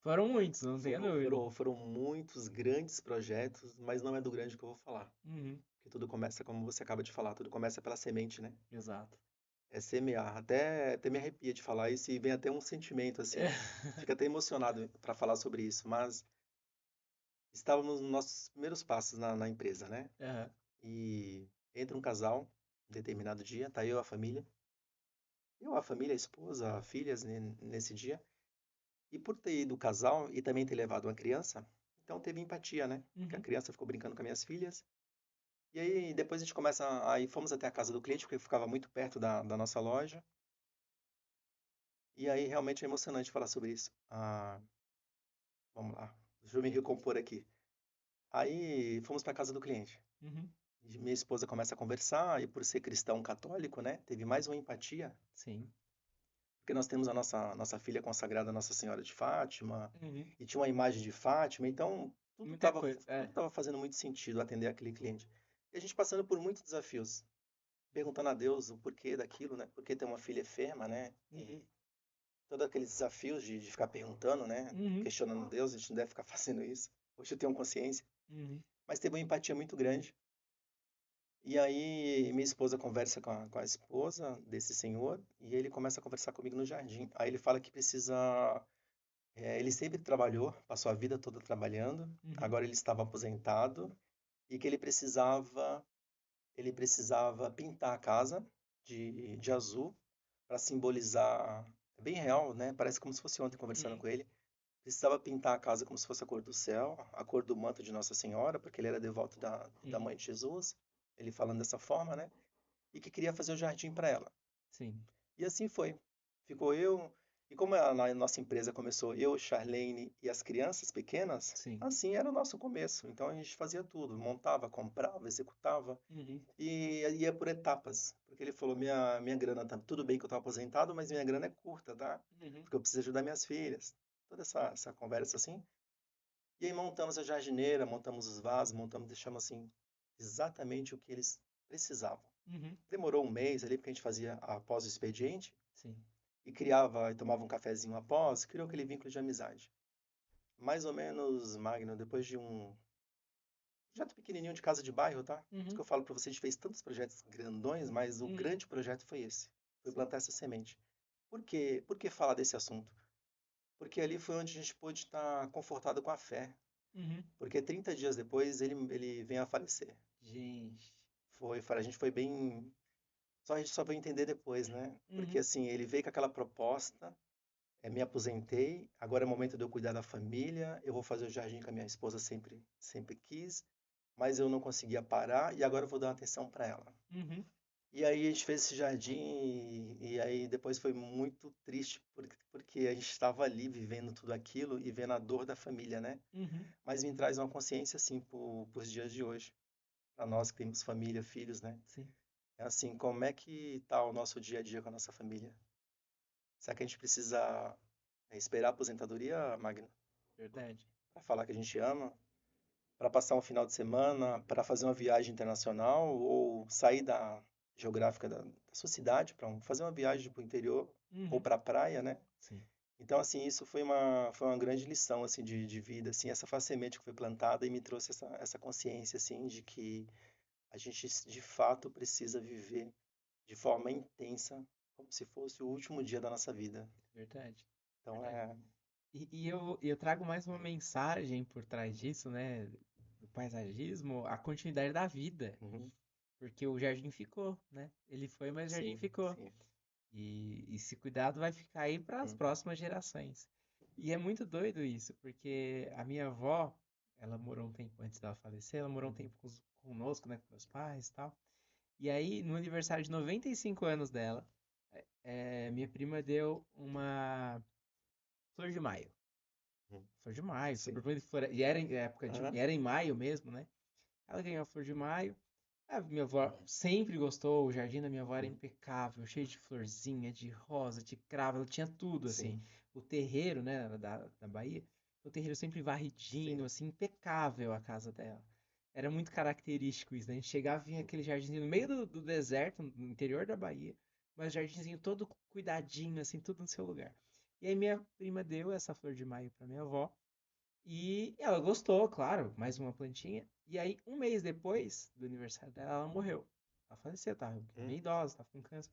Foram muitos, não tenha foram, dúvida. foram, foram muitos grandes projetos, mas não é do grande que eu vou falar. Uhum, Porque tudo começa, como você acaba de falar, tudo começa pela semente, né? exato. É semear. Até me arrepia de falar isso e vem até um sentimento assim. Fica até emocionado para falar sobre isso, mas estávamos nos nossos primeiros passos na empresa, né? Aham, E entra um casal, determinado dia, tá eu, a família. Eu, a família, a esposa, filhas, nesse dia. E por ter ido o casal e também ter levado uma criança, então teve empatia, né? Porque a Uhum. criança ficou brincando com as minhas filhas. E aí depois a gente começa, aí fomos até a casa do cliente, porque ficava muito perto da nossa loja. E aí realmente é emocionante falar sobre isso. Vamos lá, deixa eu me recompor aqui. Aí fomos para a casa do cliente. Uhum. E minha esposa começa a conversar, e por ser cristão católico, né, teve mais uma empatia, Sim. porque nós temos a nossa filha consagrada a Nossa Senhora de Fátima, Uhum. e tinha uma imagem de Fátima, então tudo Muita estava coisa. tudo É. tava fazendo muito sentido atender aquele cliente. E a gente passando por muitos desafios, perguntando a Deus o porquê daquilo, né? Por que ter uma filha enferma, né? Uhum. E todos aqueles desafios de ficar perguntando, né? Uhum. Questionando Deus, a gente não deve ficar fazendo isso. Hoje eu tenho consciência, Uhum. mas teve uma empatia muito grande. E aí minha esposa conversa com a esposa desse senhor e ele começa a conversar comigo no jardim. Aí ele fala que precisa, ele sempre trabalhou, passou a vida toda trabalhando, Uhum. agora ele estava aposentado e que ele precisava pintar a casa de azul para simbolizar, é bem real, né? Parece como se fosse ontem conversando Uhum. com ele. Precisava pintar a casa como se fosse a cor do céu, a cor do manto de Nossa Senhora, porque ele era devoto da Uhum. Mãe de Jesus, ele falando dessa forma, né? E que queria fazer o jardim para ela. Sim. E assim foi. Ficou eu, e como a nossa empresa começou eu, Charlene e as crianças pequenas, Sim. assim era o nosso começo. Então a gente fazia tudo, montava, comprava, executava Uhum. e ia por etapas. Porque ele falou: minha grana tá tudo bem que eu estou aposentado, mas minha grana é curta, tá? Uhum. Porque eu preciso ajudar minhas filhas. Toda essa conversa assim. E aí montamos a jardineira, montamos os vasos, montamos, deixamos assim exatamente o que eles precisavam. Uhum. Demorou um mês ali, porque a gente fazia após o expediente Sim. e criava e tomava um cafezinho após, criou aquele vínculo de amizade. Mais ou menos, Magno, depois de um projeto pequenininho de casa de bairro, tá? Por isso Uhum. que eu falo para você, a gente fez tantos projetos grandões, mas o Uhum. grande projeto foi esse. Foi Sim. plantar essa semente. Por quê? Por que falar desse assunto? Porque ali foi onde a gente pôde estar confortado com a fé. Uhum. Porque 30 dias depois ele vem a falecer. Gente. A gente foi bem. A gente só vai entender depois, né? Porque Uhum. assim, ele veio com aquela proposta, me aposentei, agora é o momento de eu cuidar da família, eu vou fazer o jardim que a minha esposa sempre, sempre quis, mas eu não conseguia parar e agora eu vou dar atenção para ela. Uhum. E aí a gente fez esse jardim e aí depois foi muito triste porque a gente estava ali vivendo tudo aquilo e vendo a dor da família, né? Uhum. Mas me traz uma consciência assim para os dias de hoje, para nós que temos família, filhos, né? Sim. É assim, como é que tá o nosso dia a dia com a nossa família? Será que a gente precisa esperar a aposentadoria, Magno, Verdade. para falar que a gente ama? Para passar um final de semana, para fazer uma viagem internacional ou sair da geográfica da sua cidade para fazer uma viagem para o interior ou Uhum. para a praia, né? Sim. Então, assim, isso foi uma grande lição, assim, de vida, assim, essa foi a semente que foi plantada e me trouxe essa consciência, assim, de que a gente, de fato, precisa viver de forma intensa, como se fosse o último dia da nossa vida. Verdade. Então, Verdade. E eu trago mais uma mensagem por trás disso, né? Do paisagismo, a continuidade da vida. uhum, Porque o jardim ficou, né? Ele foi, mas o jardim sim, ficou. sim. E esse cuidado vai ficar aí para as Uhum, próximas gerações. E é muito doido isso, porque a minha avó, ela morou um tempo antes dela falecer, ela morou um uhum, tempo conosco, né? Com meus pais e tal. E aí, no aniversário de 95 anos dela, minha prima deu uma flor de maio. uhum, Flor de maio, sim. super bonita flor. E era em época de, Aham, era em maio mesmo, né? Ela ganhou a flor de maio. A minha avó sempre gostou, o jardim da minha avó era uhum, impecável, cheio de florzinha, de rosa, de cravo, ela tinha tudo, assim. sim, O terreiro, né, da Bahia, o terreiro sempre varridinho, sim. assim, impecável a casa dela. Era muito característico isso, né? A gente chegava e vinha aquele jardinzinho no meio do deserto, no interior da Bahia, mas jardinzinho todo cuidadinho, assim, tudo no seu lugar. E aí minha prima deu essa flor de maio pra minha avó, e ela gostou, claro, mais uma plantinha. E aí, um mês depois do aniversário dela, ela morreu. Ela faleceu, tava Uhum, meio idosa, tava com câncer.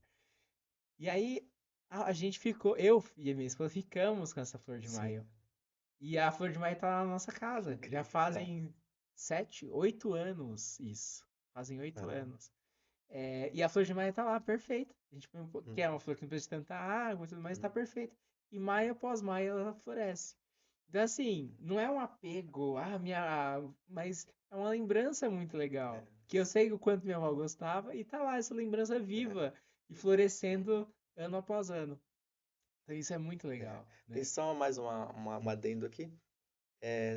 E aí, a gente ficou, eu e a minha esposa ficamos com essa flor de sim. maio. E a flor de maio tá na nossa Que casa. Já incrível. É. fazem 7, 8 anos isso. Fazem 8 Aham. anos. E a flor de maio tá lá, perfeita. A gente põe que é Uhum. uma flor que não precisa de tanta água e tudo mais, tá Uhum. perfeita. E maio após maio ela floresce. Então, assim, não é um apego, mas é uma lembrança muito É, legal. Que eu sei o quanto minha avó gostava e tá lá essa lembrança é, viva e florescendo ano após ano. Então isso é muito é. legal, Tem né? só mais um adendo aqui.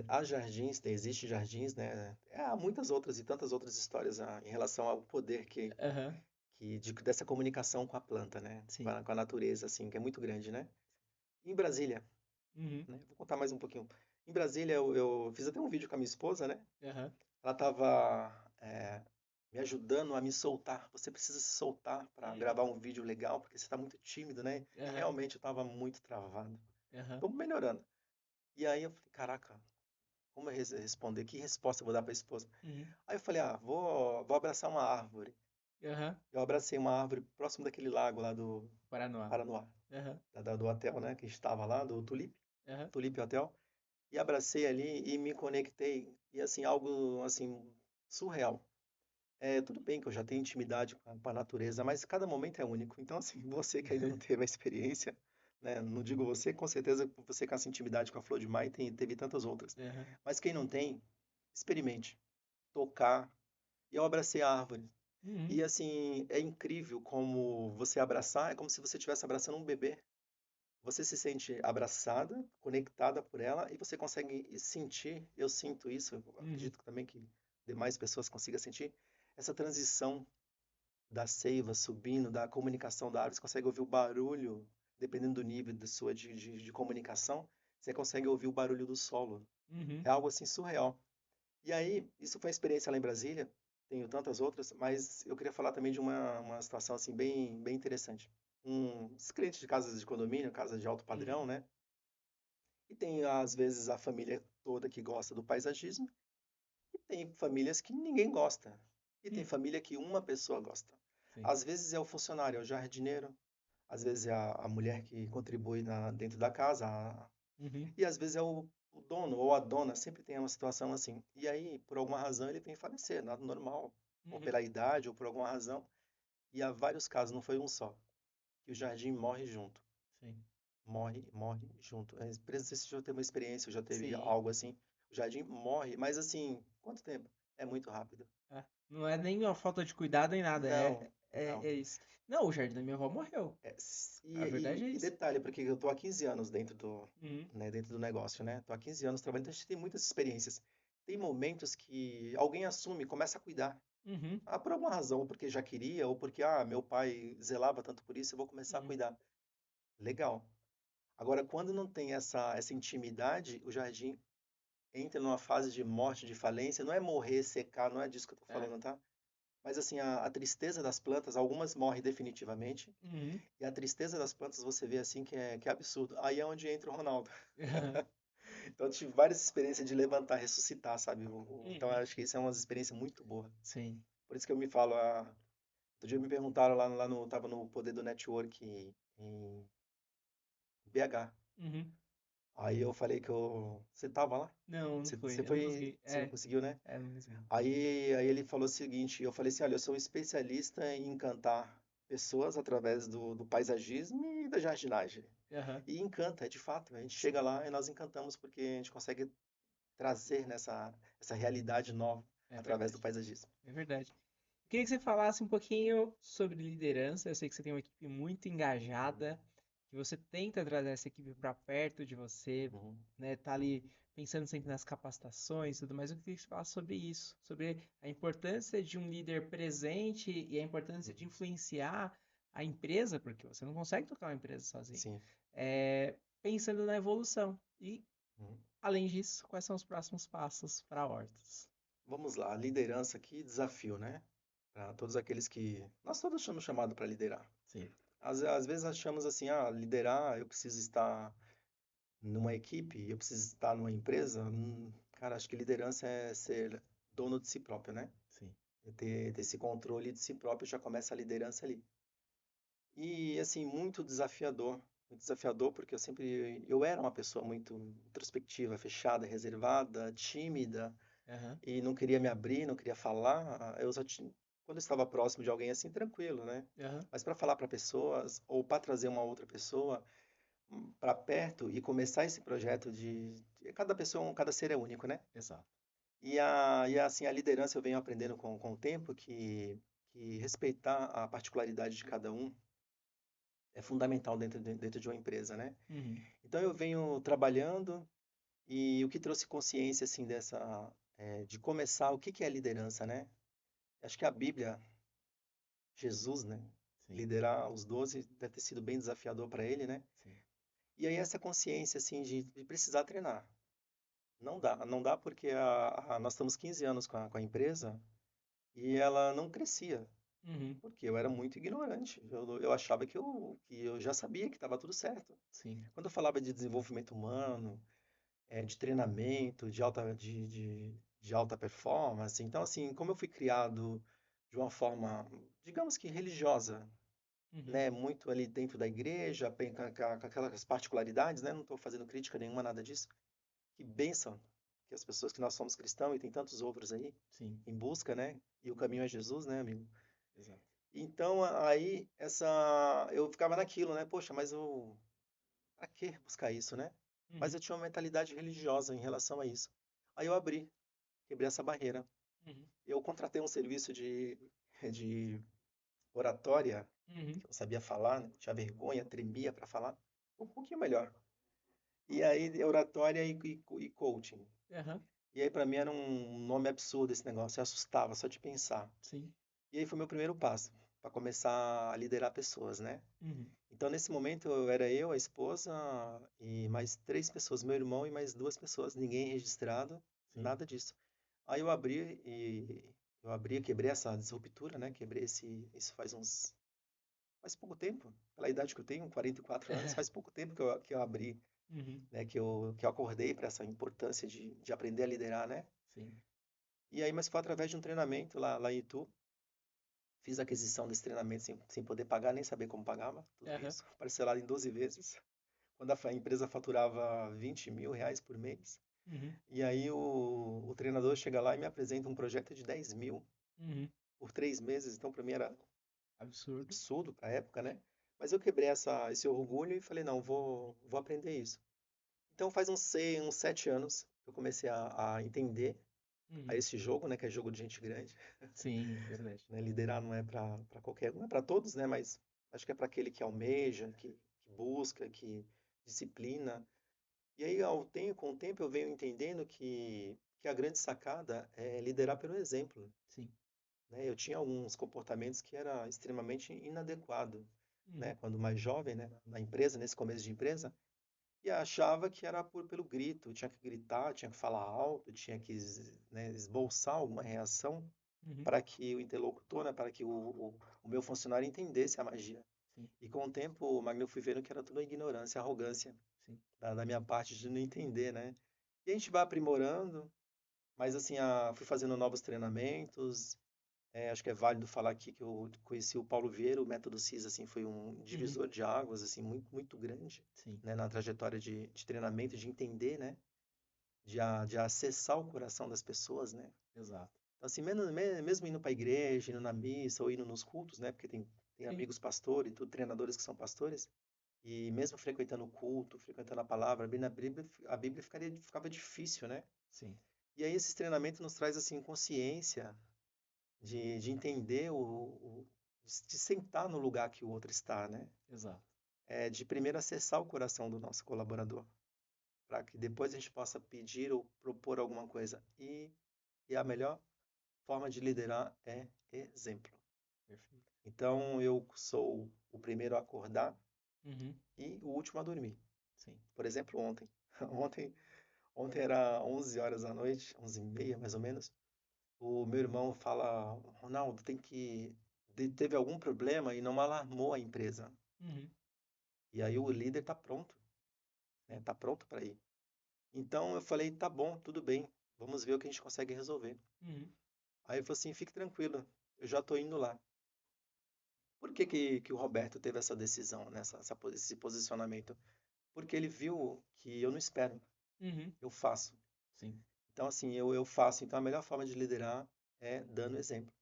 Há jardins, existem jardins, né? Há muitas outras e tantas outras histórias em relação ao poder Aham, dessa comunicação com a planta, né? Com sim. com a natureza, assim, que é muito grande, né? Em Brasília, Uhum, né? Vou contar mais um pouquinho. Em Brasília, eu fiz até um vídeo com a minha esposa, né? aham, Ela estava me ajudando a me soltar. Você precisa se soltar para uhum, gravar um vídeo legal, porque você está muito tímido, né? E aham, realmente eu estava muito travado. aham, Estou melhorando. E aí eu falei, caraca, como eu responder? Que resposta eu vou dar para a esposa? uhum, Aí eu falei, vou abraçar uma árvore. aham. Eu abracei uma árvore próximo daquele lago lá do Paranoá. Paranoá, Aham, do hotel, né? Que a gente estava lá, do aham, Tulip Hotel. E abracei ali e me conectei. E assim, algo assim, surreal. Tudo bem que eu já tenho intimidade com a natureza, mas cada momento é único. Então, assim, você que ainda não teve a experiência, né? Não digo você, com certeza você com essa intimidade com a flor de maio teve tantas outras. aham, Mas quem não tem, experimente tocar. E eu abracei a árvore. uhum, E assim, é incrível como você abraçar, é como se você estivesse abraçando um bebê. Você se sente abraçada, conectada por ela e você consegue sentir, eu sinto isso, eu uhum, acredito também que demais pessoas consigam sentir essa transição da seiva subindo, da comunicação da árvore, você consegue ouvir o barulho, dependendo do nível da sua de comunicação, você consegue ouvir o barulho do solo. uhum, É algo assim surreal. E aí, isso foi uma experiência lá em Brasília, tenho tantas outras, mas eu queria falar também de uma situação assim bem interessante. Os clientes de casas de condomínio, casas de alto uhum, padrão, né? E tem às vezes a família toda que gosta do paisagismo, e tem famílias que ninguém gosta. E tem uhum, família que uma pessoa gosta. sim. Às vezes é o funcionário, é o jardineiro, às vezes é a mulher que contribui dentro da casa, Uhum, e às vezes é o dono ou a dona, sempre tem uma situação assim. E aí, por alguma razão, ele vem falecer, nada normal, ou uhum, pela idade, ou por alguma razão. E há vários casos, não foi um só, que o jardim morre junto. sim. Morre junto. Não sei se você já teve uma experiência, já teve Sim. algo assim. O jardim morre, mas assim, quanto tempo? É muito rápido. É. Não é nem uma falta de cuidado nem nada, Não, é não. isso. Não, o jardim da minha avó morreu. E, A verdade é e isso. detalhe, porque eu tô há 15 anos Uhum, dentro do negócio, né? Tô há 15 anos trabalhando, então a gente tem muitas experiências. Tem momentos que alguém assume, começa a cuidar. uhum, Por alguma razão, ou porque já queria, ou porque, meu pai zelava tanto por isso, eu vou começar a uhum, cuidar. Legal. Agora, quando não tem essa intimidade, o jardim entra numa fase de morte, de falência. Não é morrer, secar, não é disso que eu tô é, falando, tá? Mas assim, a tristeza das plantas, algumas morrem definitivamente, uhum. e a tristeza das plantas você vê assim que é absurdo. Aí é onde entra o Ronaldo. Então eu tive várias experiências de levantar, ressuscitar, sabe? Então eu Uhum, acho que isso é uma experiência muito boa. sim. Por isso que eu me falo, outro dia me perguntaram tava no Poder do Network em BH. Uhum. Aí eu falei você tava lá? Não, não foi. Você Eu não foi, consegui. você não conseguiu, né? Não consegui. Aí ele falou o seguinte, eu falei assim, olha, eu sou um especialista em encantar pessoas através do paisagismo e da jardinagem. Aham, E encanta, é de fato. A gente chega sim. lá e nós encantamos porque a gente consegue trazer essa realidade nova É através do verdade. paisagismo. É verdade. Eu queria que você falasse um pouquinho sobre liderança. Eu sei que você tem uma equipe muito Uhum, engajada, que você tenta trazer essa equipe para perto de você, uhum, né? Tá ali pensando sempre nas capacitações e tudo mais. Eu queria que você falasse sobre isso, sobre a importância de um líder presente e a importância de uhum. influenciar a empresa, porque você não consegue tocar uma empresa sozinho. Sim. Pensando na evolução. E, Uhum. além disso, quais são os próximos passos para a Hortus? Vamos lá, liderança, que desafio, né? Para todos aqueles que. Nós todos somos chamados para liderar. Sim. Às vezes achamos assim, liderar, eu preciso estar numa equipe, eu preciso estar numa empresa. Cara, acho que liderança é ser dono de si próprio, né? Sim. É ter esse controle de si próprio, já começa a liderança ali. E assim, muito desafiador porque eu era uma pessoa muito introspectiva, fechada, reservada, tímida Aham. e não queria me abrir, não queria falar. Eu só tinha quando eu estava próximo de alguém assim, tranquilo, né? Aham. Mas para falar para pessoas ou para trazer uma outra pessoa para perto e começar esse projeto cada pessoa, cada ser é único, né? Exato. Assim, a liderança eu venho aprendendo com o tempo que respeitar a particularidade de cada um é fundamental dentro de uma empresa, né? Uhum. Então eu venho trabalhando e o que trouxe consciência assim de começar o que é liderança, né? Acho que a Bíblia, Jesus, né? Sim, Liderar os 12 deve ter sido bem desafiador para ele, né? sim. E aí essa consciência assim de precisar treinar. Não dá porque nós estamos 15 anos com a empresa e ela não crescia, Uhum. porque eu era muito ignorante. Eu achava que eu já sabia que estava tudo certo. Sim. Quando eu falava de desenvolvimento humano, de treinamento, de alta performance, então assim, como eu fui criado de uma forma, digamos que religiosa, Uhum. né, muito ali dentro da igreja, bem com aquelas particularidades, né, não estou fazendo crítica nenhuma, nada disso. Que bênção que as pessoas que nós somos cristãos e tem tantos outros aí Sim, em busca, né? E o caminho é Jesus, né, amigo? exato. Então, aí eu ficava naquilo, né? Poxa, mas eu para que buscar isso, né? Mas Uhum. eu tinha uma mentalidade religiosa em relação a isso. Aí eu quebrei essa barreira. Uhum. Eu contratei um serviço de oratória, Uhum. que eu sabia falar, né? Tinha vergonha, tremia para falar, um pouquinho melhor. E aí, oratória e coaching. Aham. E aí, para mim, era um nome absurdo esse negócio. Eu assustava só de pensar. Sim. E aí foi meu primeiro passo para começar a liderar pessoas, né? Uhum. Então, nesse momento, era eu, a esposa e mais três pessoas, meu irmão e mais duas pessoas, ninguém registrado, Sim. nada disso. Aí eu quebrei essa disruptura, né? Isso faz pouco tempo, pela idade que eu tenho, 44 anos, faz pouco tempo que eu abri, Uhum. né? Que eu acordei para essa importância de aprender a liderar, né? Sim. E aí, mas foi através de um treinamento lá em Itu. Fiz a aquisição desse treinamento sem poder pagar, nem saber como pagava, tudo Aham. isso, parcelado em 12 vezes, quando a empresa faturava 20 mil reais por mês. Uhum. E aí o treinador chega lá e me apresenta um projeto de 10 mil Uhum. por 3 meses, então para mim era Absurdo. absurdo para a época, né? Mas eu quebrei esse orgulho e falei, não, vou aprender isso. Então faz uns 7 anos que eu comecei a entender a Uhum. esse jogo, né, que é jogo de gente grande. Sim, verdade. Né? Liderar não é para qualquer um, é para todos, né? Mas acho que é para aquele que almeja, que busca, que disciplina. E aí, com o tempo, eu venho entendendo que a grande sacada é liderar pelo exemplo. Sim. Né? Eu tinha alguns comportamentos que era extremamente inadequado, né? Uhum. Quando mais jovem, né? Na empresa, nesse começo de empresa, e achava que era pelo grito, tinha que gritar, tinha que falar alto, tinha que, né, esboçar alguma reação Uhum. para que o interlocutor, né, para que o meu funcionário entendesse a magia. Sim. E com o tempo, Magno, eu fui vendo que era tudo ignorância, arrogância Sim. da minha parte de não entender, né? E a gente vai aprimorando, mas assim, fui fazendo novos treinamentos. Acho que é válido falar aqui que eu conheci o Paulo Vieira, o método CIS, assim, foi um Uhum. divisor de águas, assim, muito, muito grande, Sim. né, na trajetória de treinamento, de entender, né, de acessar o coração das pessoas, né? Exato. Então, assim, mesmo indo para a igreja, indo na missa ou indo nos cultos, né? Porque tem Sim. amigos pastores, treinadores que são pastores, e mesmo frequentando o culto, frequentando a palavra, bem na Bíblia, a Bíblia ficava difícil, né? Sim. E aí esses treinamentos nos traz assim consciência de entender de sentar no lugar que o outro está, né? Exato. De primeiro acessar o coração do nosso colaborador, para que depois a gente possa pedir ou propor alguma coisa. E a melhor forma de liderar é exemplo. Perfeito. Então eu sou o primeiro a acordar Uhum. e o último a dormir. Sim. Por exemplo, ontem. Ontem, ontem era 11 horas da noite, 11h30 mais ou menos. O meu irmão fala, Ronaldo, teve algum problema e não alarmou a empresa. Uhum. E aí o líder está pronto, né? Tá pronto para ir. Então eu falei, tá bom, tudo bem, vamos ver o que a gente consegue resolver. Uhum. Aí ele falou assim, fique tranquilo, eu já estou indo lá. Por que o Roberto teve essa decisão, né, esse posicionamento? Porque ele viu que eu não espero, Uhum. eu faço. Sim. Então, assim, eu faço. Então, a melhor forma de liderar é dando exemplo.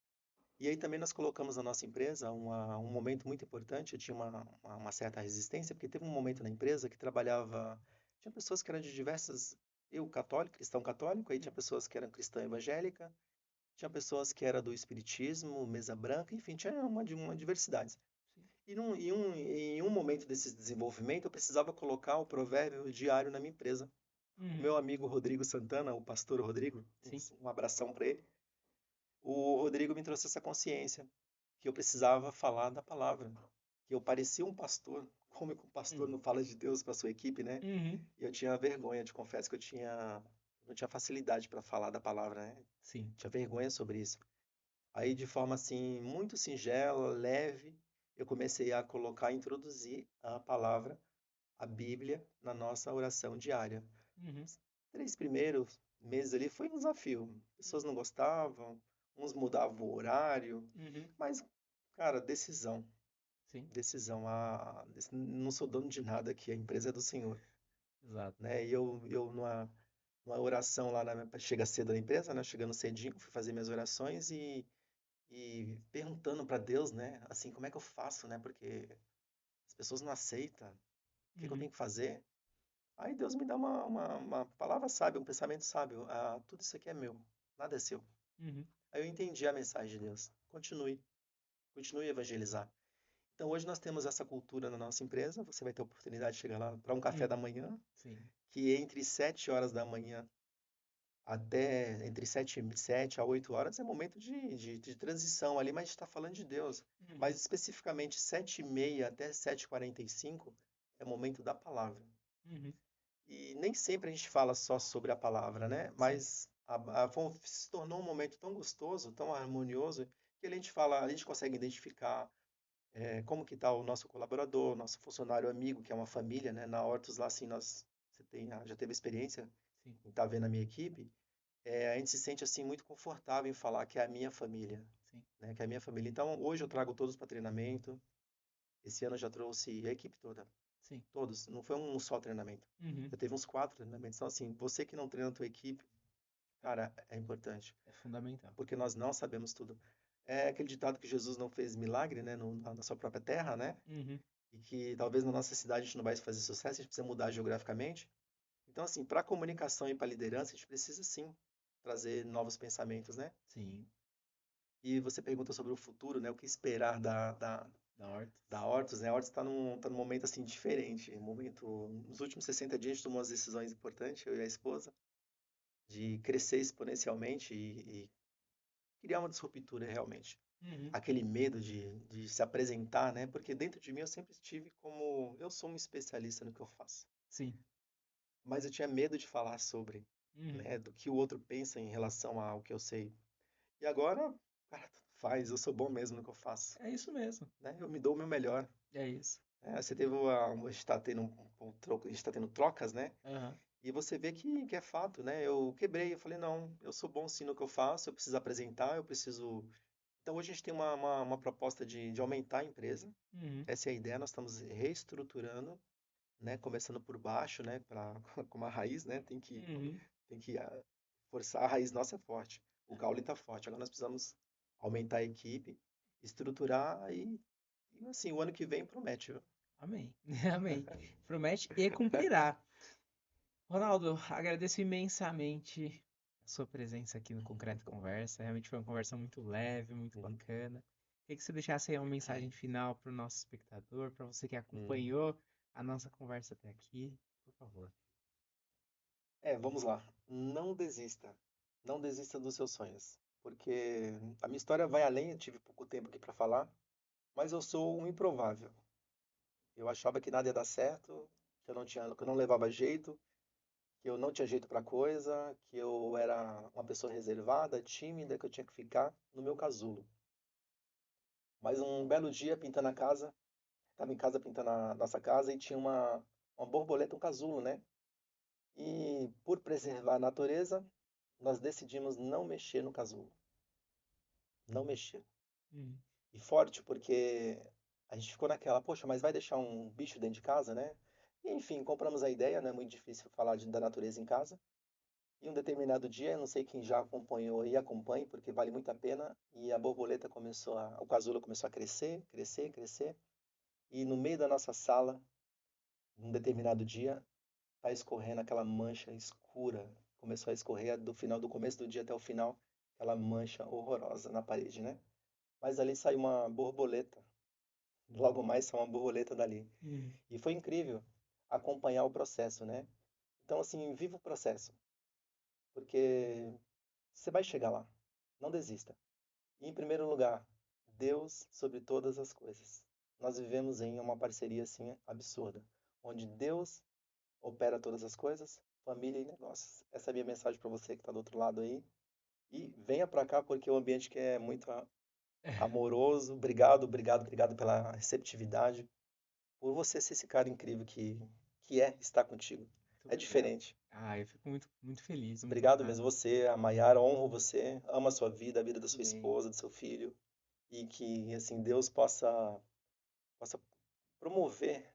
E aí também nós colocamos na nossa empresa um momento muito importante. Eu tinha uma certa resistência, porque teve um momento na empresa que trabalhava. Tinha pessoas que eram de diversas. Eu, católico, cristão católico, aí tinha pessoas que eram cristã evangélica, tinha pessoas que eram do espiritismo, mesa branca, enfim, tinha uma diversidade. Sim. Em um momento desse desenvolvimento, eu precisava colocar o provérbio diário na minha empresa. O Uhum. meu amigo Rodrigo Santana, o pastor Rodrigo, Sim. um abração para ele. O Rodrigo me trouxe essa consciência que eu precisava falar da palavra, que eu parecia um pastor, como é que um pastor Hum. não fala de Deus para sua equipe, né? Uhum. E eu tinha vergonha, te confesso que não tinha facilidade para falar da palavra, né? Sim. Tinha vergonha sobre isso. Aí, de forma assim, muito singela, leve, eu comecei a colocar, introduzir a palavra, a Bíblia, na nossa oração diária. Uhum. Os 3 primeiros meses ali foi um desafio. Pessoas não gostavam, uns mudavam o horário, Uhum. mas, cara, decisão, Sim. decisão. Não sou dono de nada aqui, a empresa é do Senhor, Exato. né? E eu numa oração lá, chega cedo na empresa, né? Chegando cedinho, fui fazer minhas orações e perguntando para Deus, né? Assim, como é que eu faço, né? Porque as pessoas não aceitam. O que que eu Uhum. tenho que fazer? Aí Deus me dá uma palavra sábia, um pensamento sábio. Tudo isso aqui é meu, nada é seu. Uhum. Aí eu entendi a mensagem de Deus. Continue a evangelizar. Então hoje nós temos essa cultura na nossa empresa. Você vai ter a oportunidade de chegar lá para um café da Uhum. manhã, Sim. que entre 7 horas da manhã até entre 7 a 8 horas é momento de transição ali, mas a gente está falando de Deus. Uhum. Mas especificamente 7h30 até 7h45 é momento da palavra. Uhum. E nem sempre a gente fala só sobre a palavra, né? Sim. Mas se tornou um momento tão gostoso, tão harmonioso, que a gente consegue identificar como que está o nosso colaborador, nosso funcionário amigo, que é uma família, né? Na Hortus lá, assim, já teve experiência Sim. em estar vendo a minha equipe, a gente se sente, assim, muito confortável em falar que é a minha família, Sim. né? Que é a minha família. Então, hoje eu trago todos para treinamento. Esse ano eu já trouxe a equipe toda. Sim. Todos, não foi um só treinamento. Uhum. Já teve uns 4 treinamentos. Então, assim, você que não treina a tua equipe, cara, é importante, É fundamental. porque nós não sabemos tudo. É aquele ditado que Jesus não fez milagre, né, na sua própria terra, né? Uhum. E que talvez na nossa cidade a gente não vai fazer sucesso, a gente precisa mudar geograficamente. Então, assim, para a comunicação e para a liderança, a gente precisa sim trazer novos pensamentos, né? Sim. E você pergunta sobre o futuro, né? O que esperar Da Hortus. da Hortus, né? A Hortus tá num momento assim diferente. Nos últimos 60 dias a gente tomou umas decisões importantes, eu e a esposa, de crescer exponencialmente e criar uma disruptura realmente. Uhum. Aquele medo de se apresentar, né? Porque dentro de mim eu sempre estive como eu sou um especialista no que eu faço, Sim. mas eu tinha medo de falar sobre, Uhum. né? Do que o outro pensa em relação ao que eu sei. E agora, cara, tanto faz, eu sou bom mesmo no que eu faço, É isso mesmo. né? Eu me dou o meu melhor. É isso. Você teve a gente está tendo a gente tá tendo trocas, né? Aham. E você vê que é fato, né? Eu quebrei, eu falei, não, eu sou bom sim no que eu faço, eu preciso apresentar, eu preciso. Então hoje a gente tem uma proposta de aumentar a empresa. Uhum. Essa é a ideia, nós estamos reestruturando, né? Começando por baixo, né? Com a raiz, né? Uhum. Tem que forçar, a raiz nossa é forte. O caule está forte. Agora nós precisamos aumentar a equipe, estruturar e assim, o ano que vem promete, viu? Amém. Amém. Promete e cumprirá. Ronaldo, agradeço imensamente a sua presença aqui no Concreto Conversa. Realmente foi uma conversa muito leve, muito Uhum, bacana. Queria que você deixasse aí uma mensagem final para o nosso espectador, para você que uhum. acompanhou a nossa conversa até aqui, por favor. Vamos lá. Não desista. Não desista dos seus sonhos. Porque a minha história vai além, eu tive pouco tempo aqui para falar, mas eu sou um improvável. Eu achava que nada ia dar certo, que eu não levava jeito, que eu não tinha jeito para coisa, que eu era uma pessoa reservada, tímida, que eu tinha que ficar no meu casulo. Mas um belo dia, pintando a casa, estava em casa pintando a nossa casa e tinha uma borboleta, um casulo, né? E por preservar a natureza, nós decidimos não mexer no casulo. Não mexer. Uhum. E forte, porque a gente ficou naquela, poxa, mas vai deixar um bicho dentro de casa, né? E, enfim, compramos a ideia, não é muito difícil falar da natureza em casa. E um determinado dia, eu não sei quem já acompanhou e acompanhe, porque vale muito a pena, e a borboleta o casulo começou a crescer, crescer, crescer, e no meio da nossa sala, num determinado dia, tá escorrendo aquela mancha escura, começou a escorrer do começo do dia até o final, aquela mancha horrorosa na parede, né? Mas ali saiu uma borboleta, logo mais saiu uma borboleta dali. Hum. E foi incrível acompanhar o processo, né? Então, assim, viva o processo, porque você vai chegar lá. Não desista. E, em primeiro lugar, Deus sobre todas as coisas. Nós vivemos em uma parceria assim absurda, onde Deus opera todas as coisas, família e negócios. Essa é a minha mensagem para você que está do outro lado aí. E venha para cá porque o ambiente que é muito amoroso. Obrigado, obrigado, obrigado pela receptividade, por você ser esse cara incrível que estar contigo. Muito É obrigado. diferente. Ah, eu fico muito, muito feliz, muito Obrigado mesmo honrado. você, a Mayara, honro você, ama a sua vida, a vida da sua Amém. esposa, do seu filho, e que assim Deus possa promover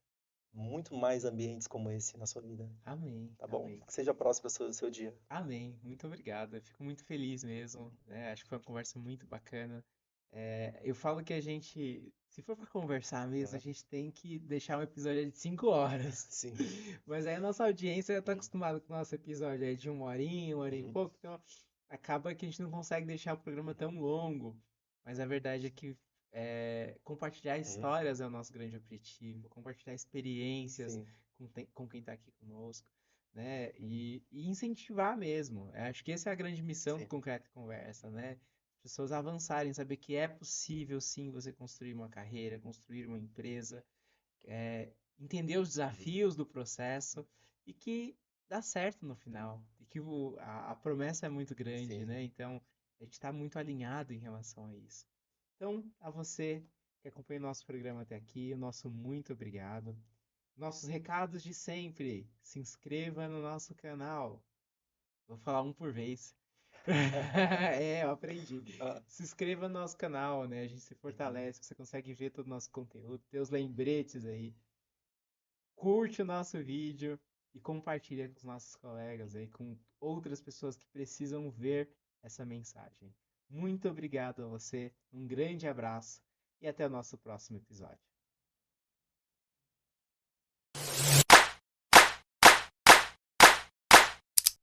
muito mais ambientes como esse na sua vida, Amém. tá bom? Amém. Que seja próximo do seu dia. Amém. Muito obrigado. Eu fico muito feliz mesmo, né? Acho que foi uma conversa muito bacana. Eu falo que a gente, se for para conversar mesmo, a Uhum. gente tem que deixar um episódio de 5 horas. Sim. Mas aí a nossa audiência já tá Uhum. acostumada com o nosso episódio aí de uma hora e Uhum. pouco, então acaba que a gente não consegue deixar o programa tão longo. Mas a verdade é que compartilhar Uhum. histórias é o nosso grande objetivo, compartilhar experiências Sim. com quem está aqui conosco, né? E incentivar mesmo. Eu acho que essa é a grande missão do Sim. Concreto Conversa, né? As pessoas avançarem, saber que é possível sim você construir uma carreira, construir uma empresa, entender os Uhum. desafios do processo e que dá certo no final. E que a promessa é muito grande, Sim. né? Então a gente está muito alinhado em relação a isso. Então, a você que acompanha o nosso programa até aqui, o nosso muito obrigado. Nossos recados de sempre. Se inscreva no nosso canal. Vou falar um por vez. Eu aprendi. Ah. Se inscreva no nosso canal, né? A gente se Uhum. fortalece, você consegue ver todo o nosso conteúdo, ter os lembretes aí. Curte o nosso vídeo e compartilha com os nossos colegas aí, com outras pessoas que precisam ver essa mensagem. Muito obrigado a você, um grande abraço e até o nosso próximo episódio.